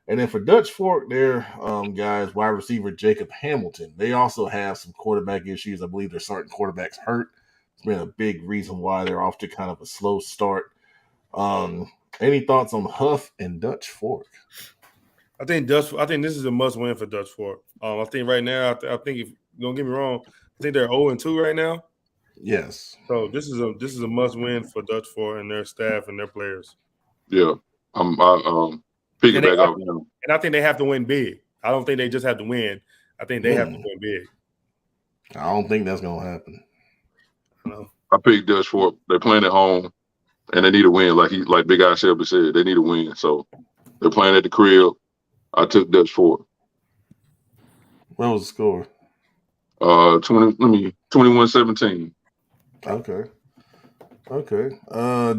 And then for Dutch Fork, their guys, wide receiver Jacob Hamilton. They also have some quarterback issues. I believe their starting quarterback's hurt. It's been a big reason why they're off to kind of a slow start. Any thoughts on Huff and Dutch Fork? I think this is a must-win for Dutch Fork. I think right now, I think if don't get me wrong, I think they're 0-2 right now. Yes. So this is a must-win for Dutch Fork and their staff and their players. Yeah, piggyback off him. And I think they have to win big. I don't think they just have to win. I think they have to win big. I don't think that's gonna happen. I picked Dutch Fork. They're playing at home, and they need a win. Like Big Eye Shelby said, they need a win. So they're playing at the crib. I took Dutch Fork. What was the score? 21-17. Okay.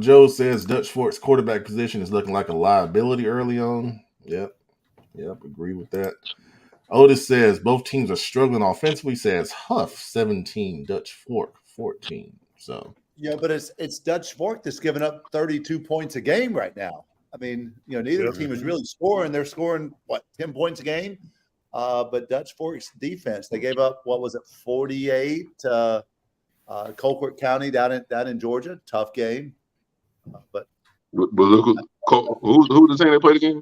Joe says Dutch Fork's quarterback position is looking like a liability early on. Yep, agree with that. Otis says both teams are struggling offensively. Says Huff 17, Dutch Fork 14. So yeah, but it's Dutch Fork that's giving up 32 points a game right now. I mean, neither team is really scoring. They're scoring 10 points a game. But Dutch Fork's defense, they gave up 48 to Colquitt County down in Georgia. Tough game. But look who the team they played again?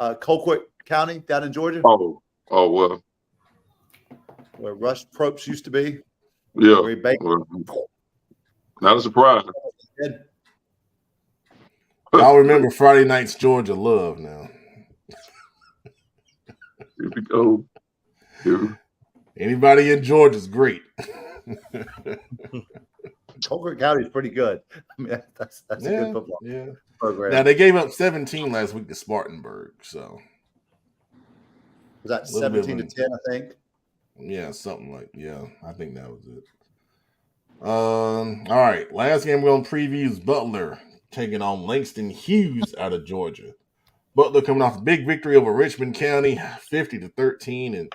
Colquitt County down in Georgia. Oh well. Where Rush Probst used to be. Yeah. Well, not a surprise. Y'all remember Friday night's Georgia love now. Here we go. Anybody in Georgia's great. Colquitt County is pretty good. I mean, that's a good football program. Now they gave up 17 last week to Spartanburg. So was that 17-10? I think. Yeah, something like I think that was it. All right, last game we're gonna preview is Butler taking on Langston Hughes out of Georgia. Butler coming off a big victory over Richmond County, 50-13, and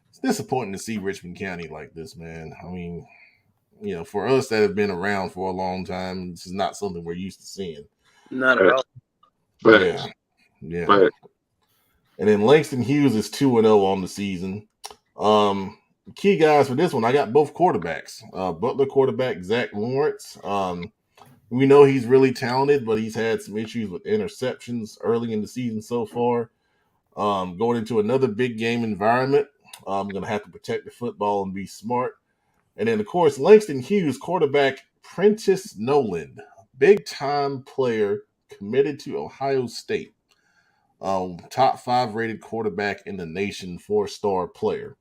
it's disappointing to see Richmond County like this, man. I mean, for us that have been around for a long time, this is not something we're used to seeing. Not at all. Yeah. And then Langston Hughes is 2-0 on the season. Key guys for this one, I got both quarterbacks. Butler quarterback Zach Lawrence. We know he's really talented, but he's had some issues with interceptions early in the season so far. Going into another big game environment, I'm going to have to protect the football and be smart. And then, of course, Langston Hughes, quarterback Prentice Noland, big-time player committed to Ohio State. Top 5 rated quarterback in the nation, 4-star player.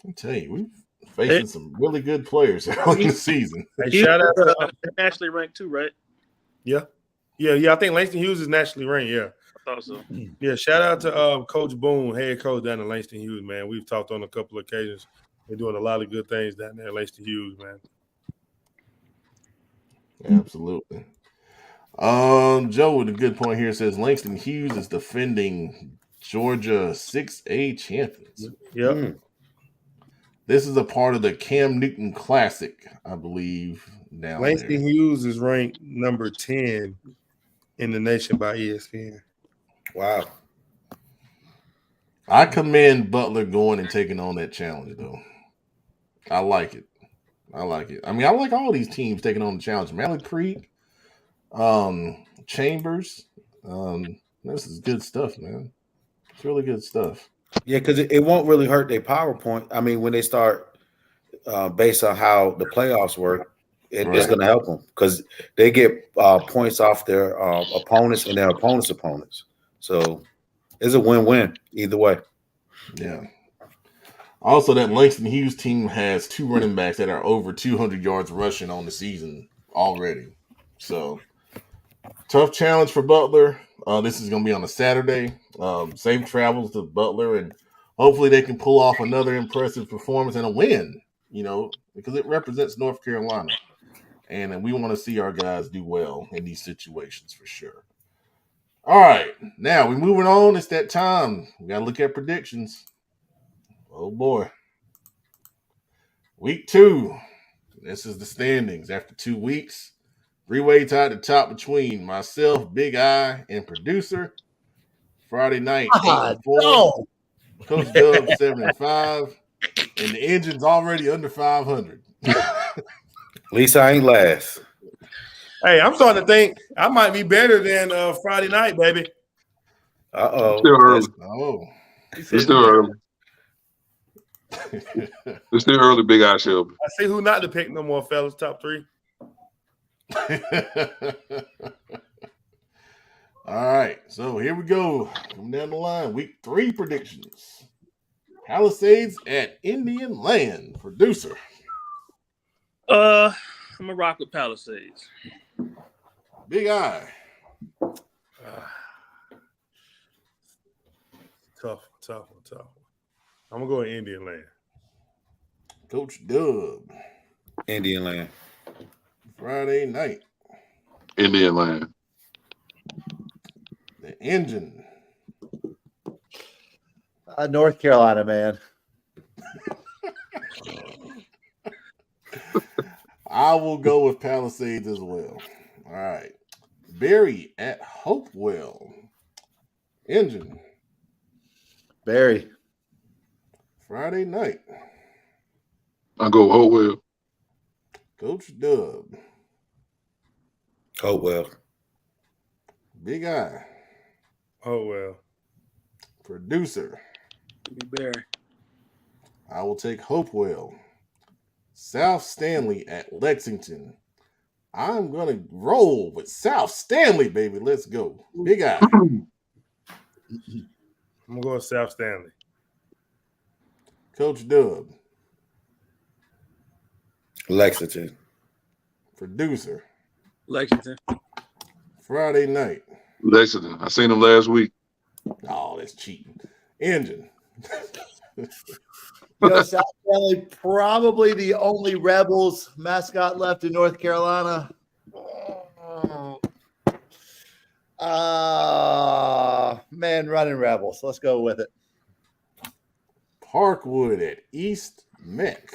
I tell you, we're facing some really good players early in the season. Hey, shout out to nationally ranked too, right? Yeah. I think Langston Hughes is nationally ranked. Yeah, I thought so. Yeah, shout out to Coach Boone, head coach down in Langston Hughes, man. We've talked on a couple of occasions. They're doing a lot of good things down there at Langston Hughes, man. Absolutely. Joe with a good point here says Langston Hughes is defending Georgia 6A champions. Yep. This is a part of the Cam Newton Classic, I believe. Down Langston there. Hughes is ranked number 10 in the nation by ESPN. Wow. I commend Butler going and taking on that challenge, though. I like it. I mean, I like all these teams taking on the challenge. Mallet Creek, Chambers. This is good stuff, man. It's really good stuff. Yeah, because it won't really hurt their PowerPoint. I mean, when they start based on how the playoffs work, it's going to help them because they get points off their opponents and their opponents' opponents. So it's a win-win either way. Yeah. Also, that Langston Hughes team has 2 running backs that are over 200 yards rushing on the season already. So, tough challenge for Butler. This is going to be on a Saturday. Safe travels to Butler, and hopefully they can pull off another impressive performance and a win, because it represents North Carolina. And we want to see our guys do well in these situations for sure. All right, now we're moving on. It's that time. We got to look at predictions. Oh, boy. Week 2. This is the standings. After 2 weeks, three-way tie at the top between myself, Big Eye, and producer. Friday night, 8-4. No. Coach Dub, 7-5. And the engine's already under 500. At least I ain't last. Hey, I'm starting to think I might be better than Friday night, baby. Still early. Oh. It's still early. It's still early, Big Eye Shelby. I see who not to pick no more, fellas. Top 3. All right, so here we go. Coming down the line, week 3 predictions. Palisades at Indian Land. Producer. I'm gonna rock with Palisades. Big Eye. Tough. I'm gonna go in Indian Land. Coach Dub. Indian Land. Friday night. Indian Land. The Engine. North Carolina, man. I will go with Palisades as well. All right. Barry at Hopewell. Engine. Barry. Friday night. I go Hopewell. Coach Dub. Hopewell. Big Eye. Oh, well. Producer. Be Barry. I will take Hopewell. South Stanley at Lexington. I'm going to roll with South Stanley, baby. Let's go. Big Eye. I'm going to go South Stanley. Coach Dub. Lexington. Producer. Lexington. Friday night. Lexington. I seen him last week. Oh, that's cheating. Engine. South Valley, probably the only Rebels mascot left in North Carolina. Man, running Rebels. Let's go with it. Parkwood at East Meck.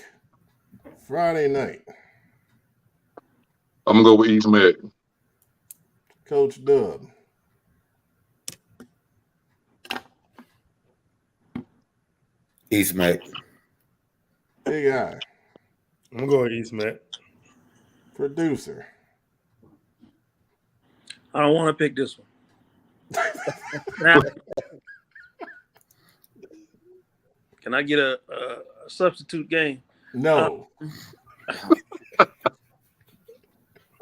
Friday night. I'm gonna go with East Meck. Coach Dub. East Meck. Big Eye. I'm going to go with East Meck. Producer. I don't want to pick this one. Now, can I get a substitute game? No.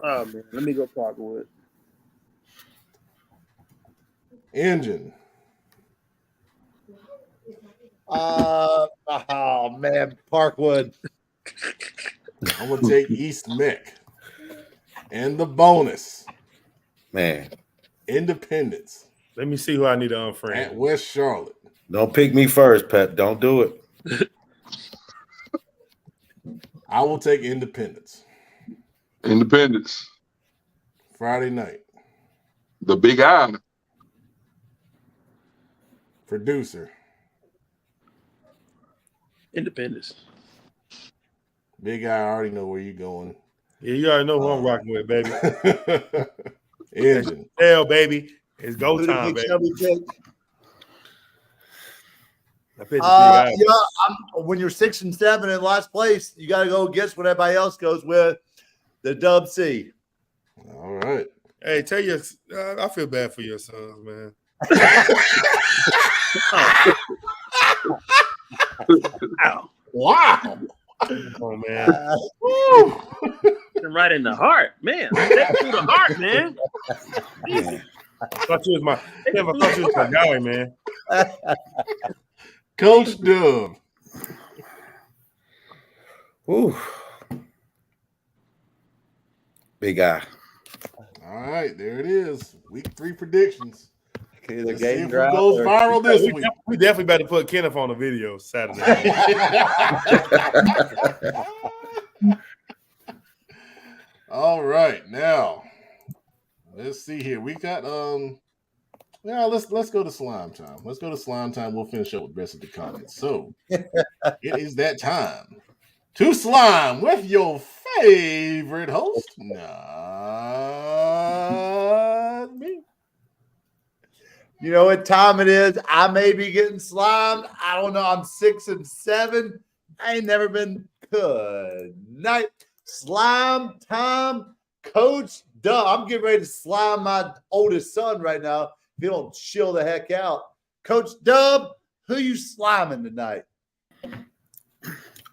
Oh, man. Let me go Parkwood. Engine. Oh man, Parkwood. I'm going to take East Meck. And the bonus. Man. Independence. Let me see who I need to unfriend. At West Charlotte. Don't pick me first, Pep. Don't do it. I will take Independence. Independence. Friday night. The Big Eye. Producer. Independence. Big Eye, I already know where you're going. Yeah, you already know who I'm rocking with, baby. Engine. Hell, baby. It's go time, baby. I picked the Big Eye. When you're 6 and 7 in last place, you got to go against what everybody else goes with. The Dub C. All right. Hey, tell your I feel bad for your sons, man. Wow. Oh man. Right in the heart, man. Step through the heart, man. I thought you was my guy, man. Coach Dub. Ooh. Big Eye. All right, there it is. Week 3 predictions. Okay, the Let's see game if it goes viral this week. We definitely better put Kenneth on the video Saturday. All right, now let's see here. We got Well, let's go to slime time. Let's go to slime time. We'll finish up with the rest of the comments. So it is that time to slime with your favorite host, not me. You know what time it is? I may be getting slimed. I don't know. I'm 6 and 7. I ain't never been good night. Slime time, Coach Dub. I'm getting ready to slime my oldest son right now. If he don't chill the heck out. Coach Dub, who you sliming tonight?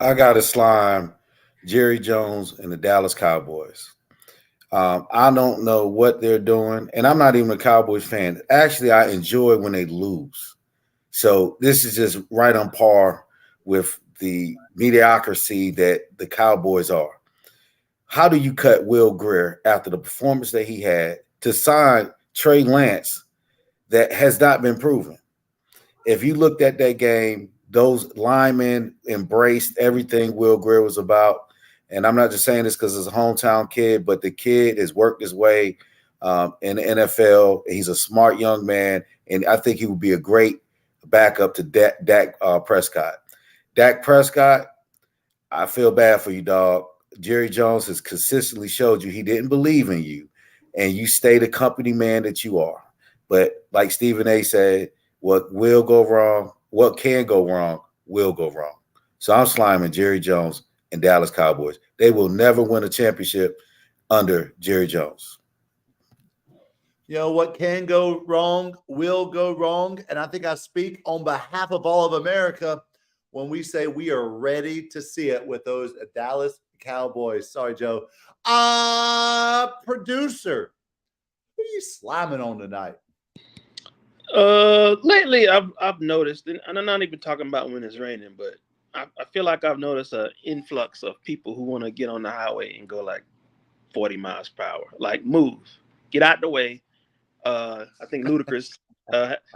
I got to slime Jerry Jones and the Dallas Cowboys. I don't know what they're doing, and I'm not even a Cowboys fan. Actually, I enjoy when they lose. So this is just right on par with the mediocrity that the Cowboys are. How do you cut Will Greer after the performance that he had to sign Trey Lance that has not been proven? If you looked at that game, those linemen embraced everything Will Greer was about. And I'm not just saying this because it's a hometown kid, but the kid has worked his way in the NFL. He's a smart young man, and I think he would be a great backup to Dak Prescott. Dak Prescott, I feel bad for you, dog. Jerry Jones has consistently showed you he didn't believe in you, and you stay the company man that you are. But like Stephen A. said, what will go wrong, what can go wrong, will go wrong. So I'm sliming Jerry Jones and Dallas Cowboys. They will never win a championship under Jerry Jones. You know what can go wrong, will go wrong. And I think I speak on behalf of all of America when we say we are ready to see it with those Dallas Cowboys. Sorry, Joe. Producer, who are you slamming on tonight? Lately I've noticed, and I'm not even talking about when it's raining, but I feel like I've noticed an influx of people who want to get on the highway and go like 40 miles per hour. Like, move, get out the way. I think Ludacris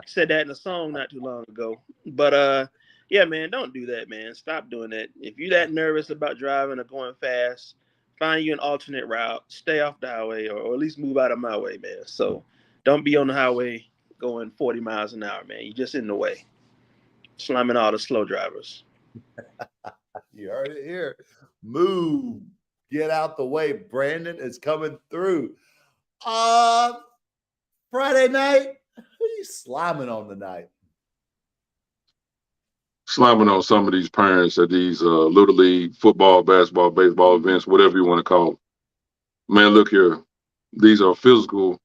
said that in a song not too long ago. But yeah, man, don't do that, man. Stop doing that. If you're that nervous about driving or going fast, find you an alternate route. Stay off the highway, or at least move out of my way, man. So don't be on the highway going 40 miles an hour, man. You're just in the way, slamming all the slow drivers. You heard it here. Move. Get out the way. Brandon is coming through. Friday night, who are you slamming on tonight? Slamming on some of these parents at these little league football, basketball, baseball events, whatever you want to call them. Man, look here. These are physical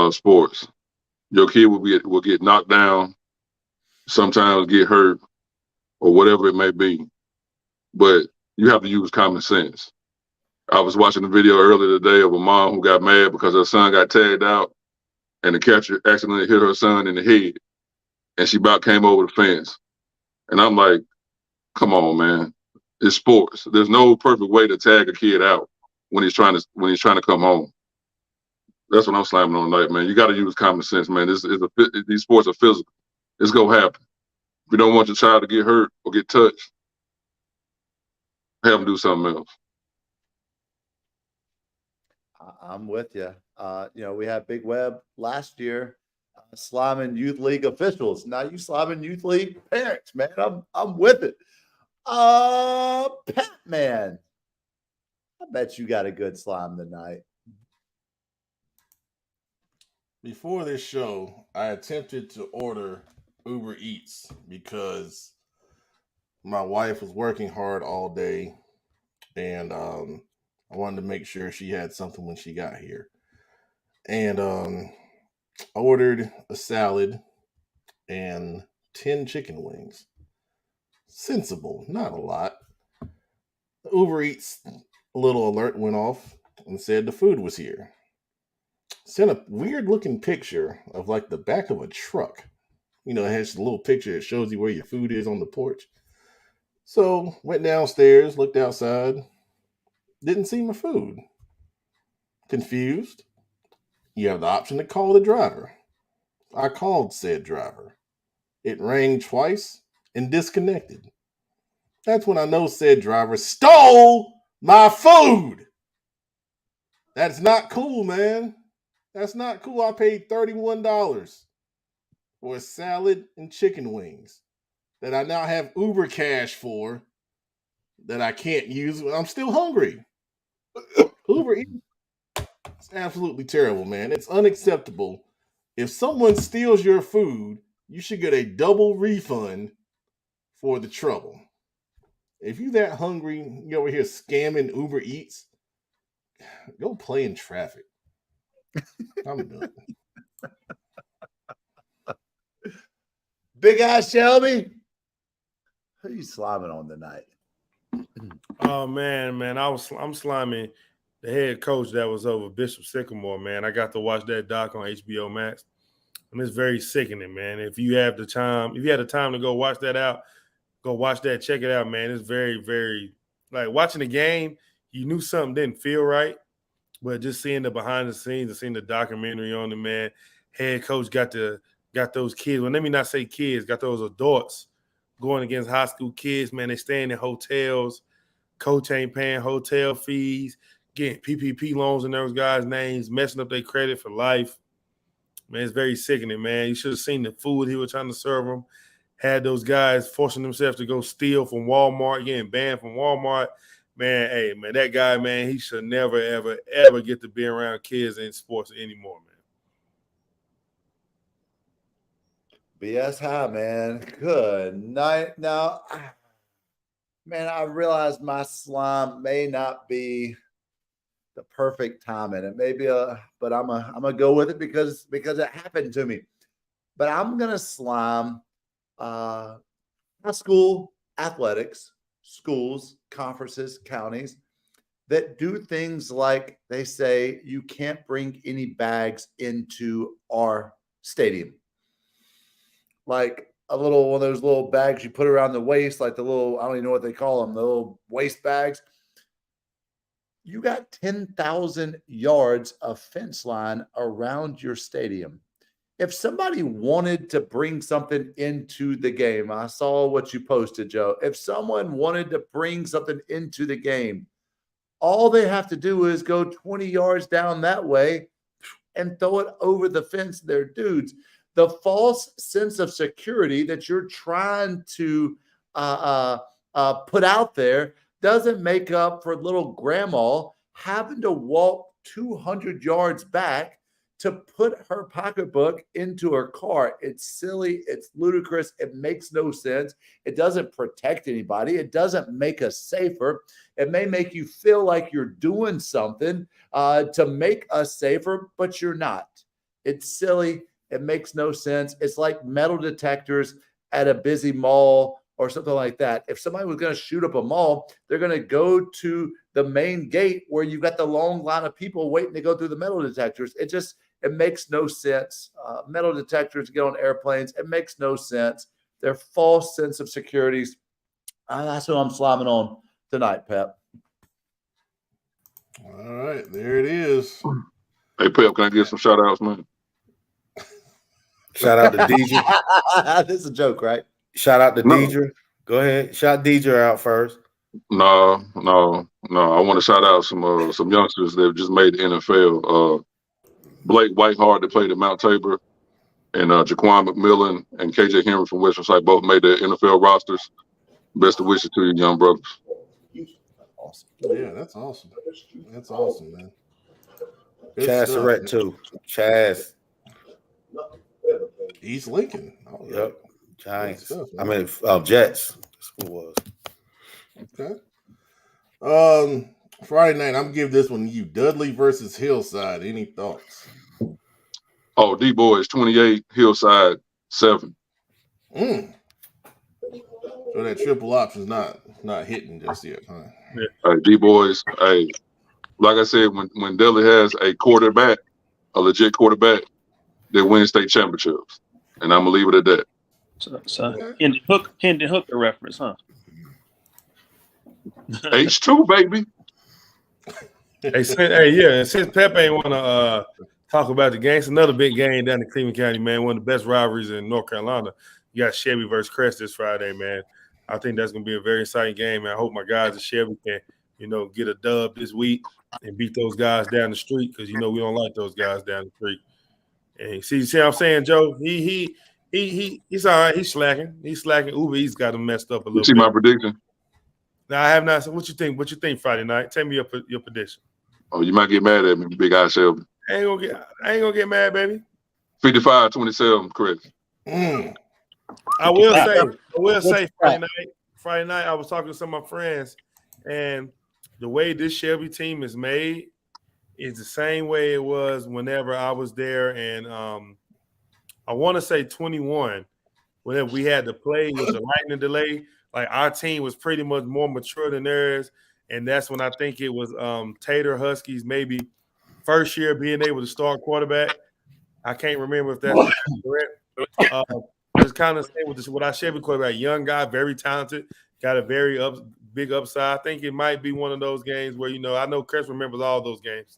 sports. Your kid will get knocked down, sometimes get hurt, or whatever it may be. But you have to use common sense. I was watching a video earlier today of a mom who got mad because her son got tagged out and the catcher accidentally hit her son in the head, and she about came over the fence. And I'm like, come on, man. It's sports. There's no perfect way to tag a kid out when he's trying to come home. That's what I'm slamming on tonight, man. You got to use common sense, man. These sports are physical. It's gonna happen. If you don't want your child to get hurt or get touched, have them do something else. I'm with you. We had Big Web last year slamming youth league officials. Now you slamming youth league parents, man. I'm with it. Pepman, I bet you got a good slime tonight. Before this show, I attempted to order Uber Eats because my wife was working hard all day, and I wanted to make sure she had something when she got here. And I ordered a salad and 10 chicken wings. Sensible, not a lot. The Uber Eats little alert went off and said the food was here. Sent a weird looking picture of like the back of a truck. It has a little picture that shows you where your food is on the porch. So went downstairs, looked outside, didn't see my food. Confused. You have the option to call the driver. I called said driver. It rang twice and disconnected. That's when I know said driver stole my food. That's not cool, man. That's not cool. I paid $31. for a salad and chicken wings that I now have Uber cash for that I can't use. I'm still hungry. Uber Eats is absolutely terrible, man. It's unacceptable. If someone steals your food, you should get a double refund for the trouble. If you that hungry, you over here scamming Uber Eats, go play in traffic. I'm done. Big Ass Shelby, who you sliming on tonight? Oh man, I'm sliming the head coach that was over Bishop Sycamore, man. I got to watch that doc on HBO Max. And it's very sickening, man. If you had the time to go watch that out, go watch that, check it out, man. It's very, very like watching the game, you knew something didn't feel right, but just seeing the behind the scenes and seeing the documentary on the man, head coach got those kids. Well, let me not say kids, got those adults going against high school kids, man. They staying in hotels. Coach ain't paying hotel fees, getting PPP loans in those guys' names, messing up their credit for life. Man, it's very sickening, man. You should have seen the food he was trying to serve them. Had those guys forcing themselves to go steal from Walmart, getting banned from Walmart. Man, hey, man, that guy, man, he should never, ever, ever get to be around kids in sports anymore, man. BS High, man. Good night. Now, man, I realize my slime may not be the perfect timing. It may be but I'm gonna go with it because it happened to me. But I'm gonna slime high school athletics, schools, conferences, counties that do things like they say you can't bring any bags into our stadium. Like a little one of those little bags you put around the waist, like the little, I don't even know what they call them, the little waist bags. You got 10,000 yards of fence line around your stadium. If somebody wanted to bring something into the game, I saw what you posted, Joe. If someone wanted to bring something into the game, all they have to do is go 20 yards down that way and throw it over the fence. They're dudes. The false sense of security that you're trying to put out there doesn't make up for little grandma having to walk 200 yards back to put her pocketbook into her car. It's silly. It's ludicrous. It makes no sense. It doesn't protect anybody. It doesn't make us safer. It may make you feel like you're doing something to make us safer, but you're not. It's silly. It makes no sense. It's like metal detectors at a busy mall or something like that. If somebody was going to shoot up a mall, they're going to go to the main gate where you've got the long line of people waiting to go through the metal detectors. It makes no sense. Metal detectors get on airplanes. It makes no sense. They're false sense of securities. That's what I'm slamming on tonight, Pep. All right, there it is. Hey, Pep, can I get some shout outs, man? Shout out to Deidre. This is a joke, right? Shout out to Deidre. Go ahead. Shout Deidre out first. No. I want to shout out some youngsters that have just made the NFL. Blake Whitehart that played at Mount Tabor, and Jaquan McMillan and KJ Henry from Western Side both made the NFL rosters. Best of wishes to you, young brothers. Awesome. Yeah, that's awesome. That's awesome, man. Chaz Surratt too. Chaz. East Lincoln. Oh, yep. Giants. Stuff, Jets. That's who it was. Okay. Friday night, I'm gonna give this one to you. Dudley versus Hillside. Any thoughts? Oh, D Boys 28, Hillside 7. So that triple option's not hitting just yet, huh? Yeah. D Boys. Hey, like I said, when Dudley has a quarterback, a legit quarterback, they win state championships, and I'm gonna leave it at that. So Hendon Hooker reference, huh? H2, baby. Since Pep ain't want to talk about the game, it's another big game down in Cleveland County, man. One of the best rivalries in North Carolina. You got Chevy versus Crest this Friday, man. I think that's going to be a very exciting game, man. I hope my guys at Chevy can, get a dub this week and beat those guys down the street because, we don't like those guys down the street. And see what I'm saying, Joe? He He's all right. He's slacking. Uber Eats got him messed up a You little see bit. my prediction? Now I have not. So what you think? What you think Friday night? Tell me your prediction. Oh, you might get mad at me, Big Eye Shelby. I ain't gonna get mad, baby. 55-27, Chris. I will say Friday night, I was talking to some of my friends, and the way this Shelby team is made is the same way it was whenever I was there, and I want to say 21, whenever we had to play with the lightning delay. Like our team was pretty much more mature than theirs, and that's when I think it was Tater Huskies maybe first year being able to start quarterback. I can't remember if that's correct. Just kind of stay with what I Chevy quarterback, young guy, very talented, got a very big upside. I think it might be one of those games where, I know Chris remembers all those games.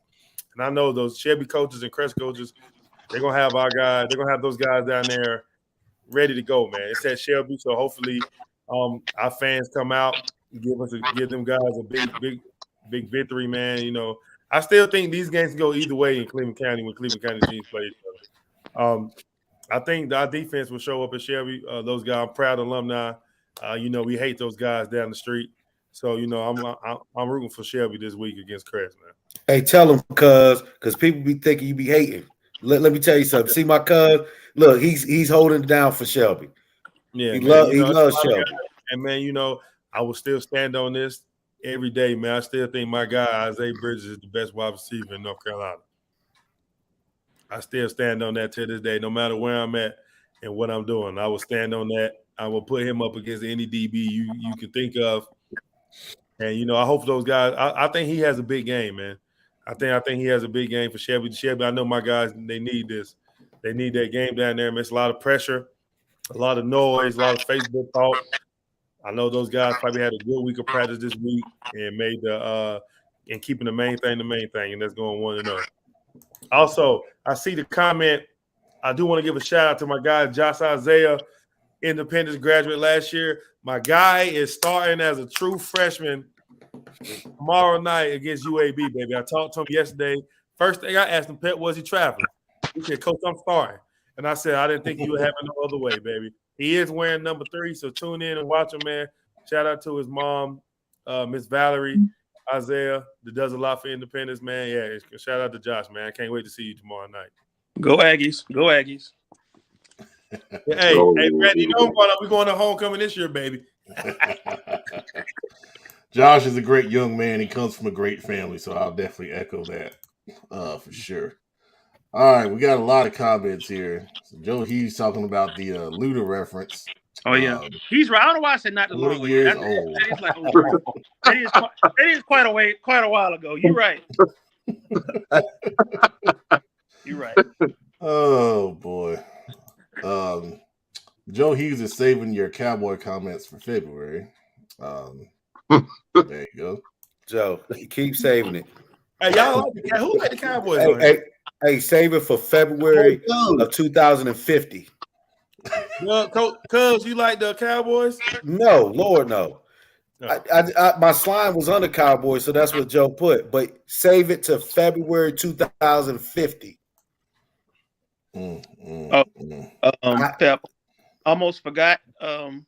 And I know those Chevy coaches and Chris coaches, they're going to have our guys, they're going to have those guys down there ready to go, man. It's at Shelby, so hopefully our fans come out and give them guys a big victory, man. I still think these games can go either way in Cleveland County when Cleveland County teams play each other. I think our defense will show up at Shelby. Those guys, proud alumni. We hate those guys down the street. So I'm rooting for Shelby this week against Crest, man. Hey, tell them because people be thinking you be hating. Let me tell you something. See my cuz, look, he's holding it down for Shelby. Yeah, he loves Shelby. And man, I will still stand on this every day, man. I still think my guy Isaiah Bridges is the best wide receiver in North Carolina. I still stand on that to this day, no matter where I'm at and what I'm doing. I will stand on that. I will put him up against any DB you can think of. And I hope those guys. I think he has a big game, man. I think he has a big game for Shelby. Shelby, I know my guys. They need this. They need that game down there. It's a lot of pressure, a lot of noise, a lot of Facebook talk. I know those guys probably had a good week of practice this week and made and keeping the main thing, and that's going 1-0. Also, I see the comment. I do want to give a shout out to my guy, Josh Isaiah, Independence graduate last year. My guy is starting as a true freshman tomorrow night against UAB, baby. I talked to him yesterday. First thing I asked him, Pep, was he traveling? He said, Coach, I'm starting. And I said, I didn't think you would have it no other way, baby. He is wearing number 3, so tune in and watch him, man. Shout out to his mom, Miss Valerie. Isaiah, that does a lot for Independence, man. Yeah, shout out to Josh, man. I can't wait to see you tomorrow night. Go Aggies. Go Aggies. Hey, Randy, we're going to homecoming this year, baby. Josh is a great young man. He comes from a great family, so I'll definitely echo that for sure. All right, we got a lot of comments here. So Joe Hughes talking about the Luda reference. Oh yeah, he's right. I don't know why I said not too long 20 years old. That is like that is quite a while ago. You're right. You're right. Oh boy. Joe Hughes is saving your cowboy comments for February. There you go. Joe, keep saving it. Hey, y'all who let the Cowboys Hey, save it for February of 2050. Cuz you like the Cowboys? No, Lord, no. I my slime was on the Cowboys, so that's what Joe put. But save it to February 2050. Pep, almost forgot. I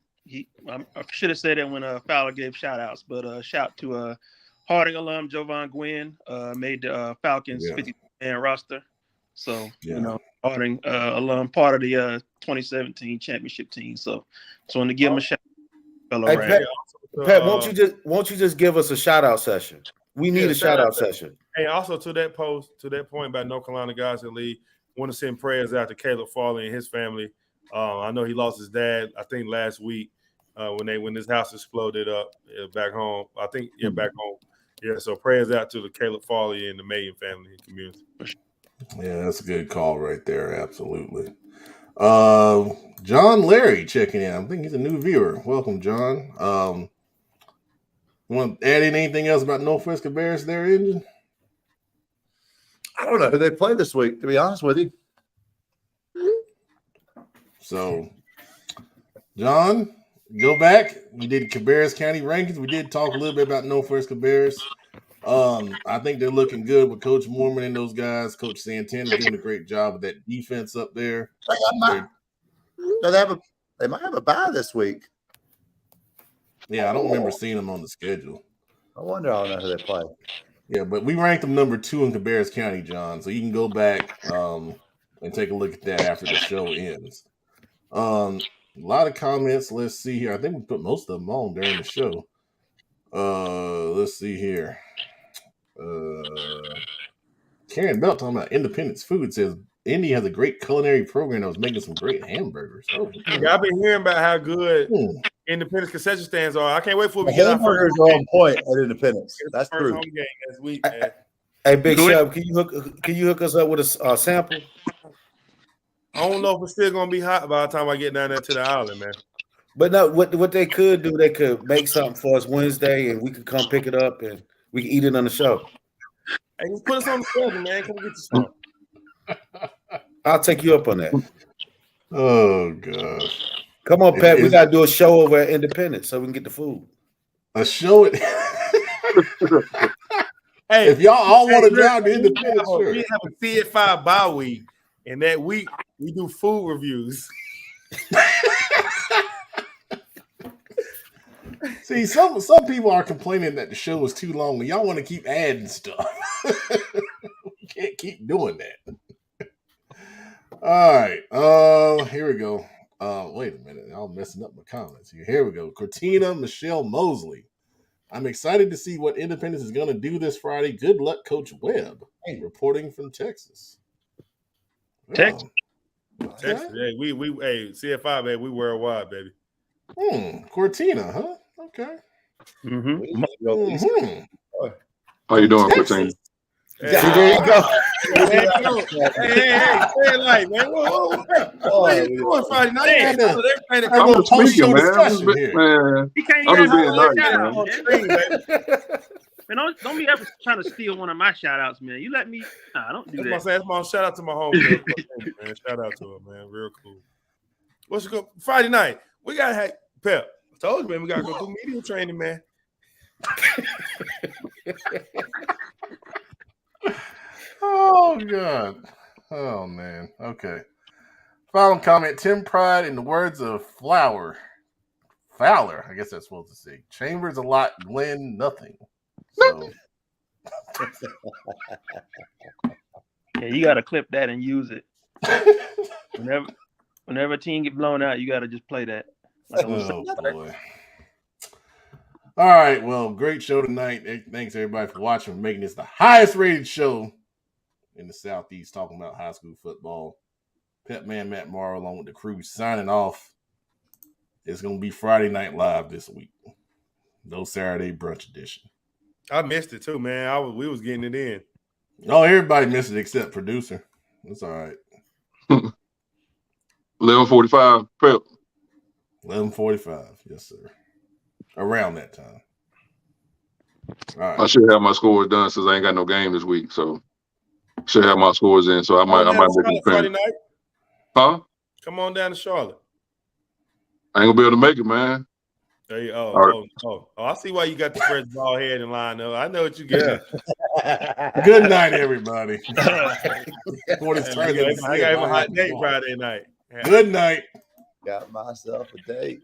should have said it when Fowler gave shout outs, but shout to Harding alum Jovan Gwynn made the Falcons 50-man roster. So Harding alum, part of the 2017 championship team. So just wanted to give him a shout out. Hey, Pat, won't you just give us a shout out session? We need a shout out session. Hey, also to that point about North Carolina guys in the league, want to send prayers out to Caleb Farley and his family. I know he lost his dad, I think last week when his house exploded up back home. I think back home. Yeah, so prayers out to the Caleb Farley and the Mayen family and community. Yeah, that's a good call right there. Absolutely. John Larry checking in. I think he's a new viewer. Welcome, John. You want to add in anything else about Northwest Cabarrus there, Engine? I don't know who they play this week, to be honest with you. So, John, go back. We did Cabarrus County rankings. We did talk a little bit about Northwest Cabarrus. I think they're looking good with Coach Mormon and those guys. Coach Santana doing a great job with that defense up there. No, they might have a bye this week. Yeah, I don't remember seeing them on the schedule. I wonder. I don't know who they play. Yeah, but we ranked them number 2 in Cabarrus County, John. So you can go back and take a look at that after the show ends. A lot of comments. Let's see here. I think we put most of them on during the show. Let's see here. Karen Belt talking about Independence Food says Indy has a great culinary program that was making some great hamburgers. Oh, yeah, I've been hearing about how good Independence concession stands are. I can't wait for we The get our hamburgers first are on point at Independence. That's first true. home game next week, man. Hey, Big Shub, can you hook us up with a sample? I don't know if it's still gonna be hot by the time I get down there to the island, man. But no, what they could do, they could make something for us Wednesday, and we could come pick it up, and we can eat it on the show. Hey, just put us on the schedule, man. Come get you some. I'll take you up on that. Oh gosh! Come on, Pat. We gotta do a show over at Independence so we can get the food. A show it. Hey, if y'all all want to drive to Independence, sure. We have a CF5 bye week, and that week we do food reviews. See, some people are complaining that the show is too long, and y'all want to keep adding stuff. We can't keep doing that. All right. Here we go. Wait a minute. I'm messing up my comments here. Here we go. Cortina Michelle Mosley. I'm excited to see what Independence is going to do this Friday. Good luck, Coach Webb. Reporting from Texas. Texas. Texas. Hey, we hey, CF5, baby. We worldwide, baby. Cortina, huh? Okay. How you doing, Cortina? Hey, there you go. Hey, say it like, man. What are you doing Friday night? I'm just speaking, man. He can't I'm even just being nice, shout man. out on screen, baby. Man, don't be ever trying to steal one of my shout outs, man. You let me. Nah, don't do that. That's my shout out to my homie, man. Shout out to him, man. Real cool. What's good? Friday night. We gotta have Pep. I told you, man, we gotta go do media training, man. Oh God. Oh man. Okay. Final comment. Tim Pride, in the words of Fowler, I guess that's supposed to say. Chambers a lot, Glenn nothing. So yeah, you gotta clip that and use it. Whenever a team get blown out, you gotta just play that. Oh boy. All right. Well, great show tonight. Thanks everybody for watching, for making this the highest rated show in the Southeast, talking about high school football. Pepman Matt Morrow along with the crew signing off. It's going to be Friday Night Live this week. No Saturday brunch edition. I missed it too, man. We was getting it in. Oh, everybody missed it except producer. That's all right. 11:45 Prep. 11:45. Yes, sir. Around that time. All right. I should have my scores done since I ain't got no game this week, so should have my scores in. So I might make it Friday night. Huh? Come on down to Charlotte. I ain't gonna be able to make it, man. Hey, right. I see why you got the fresh ball head in line though. I know what you get. Good night, everybody. I got him a hot date Friday night. Good night. Got myself a date.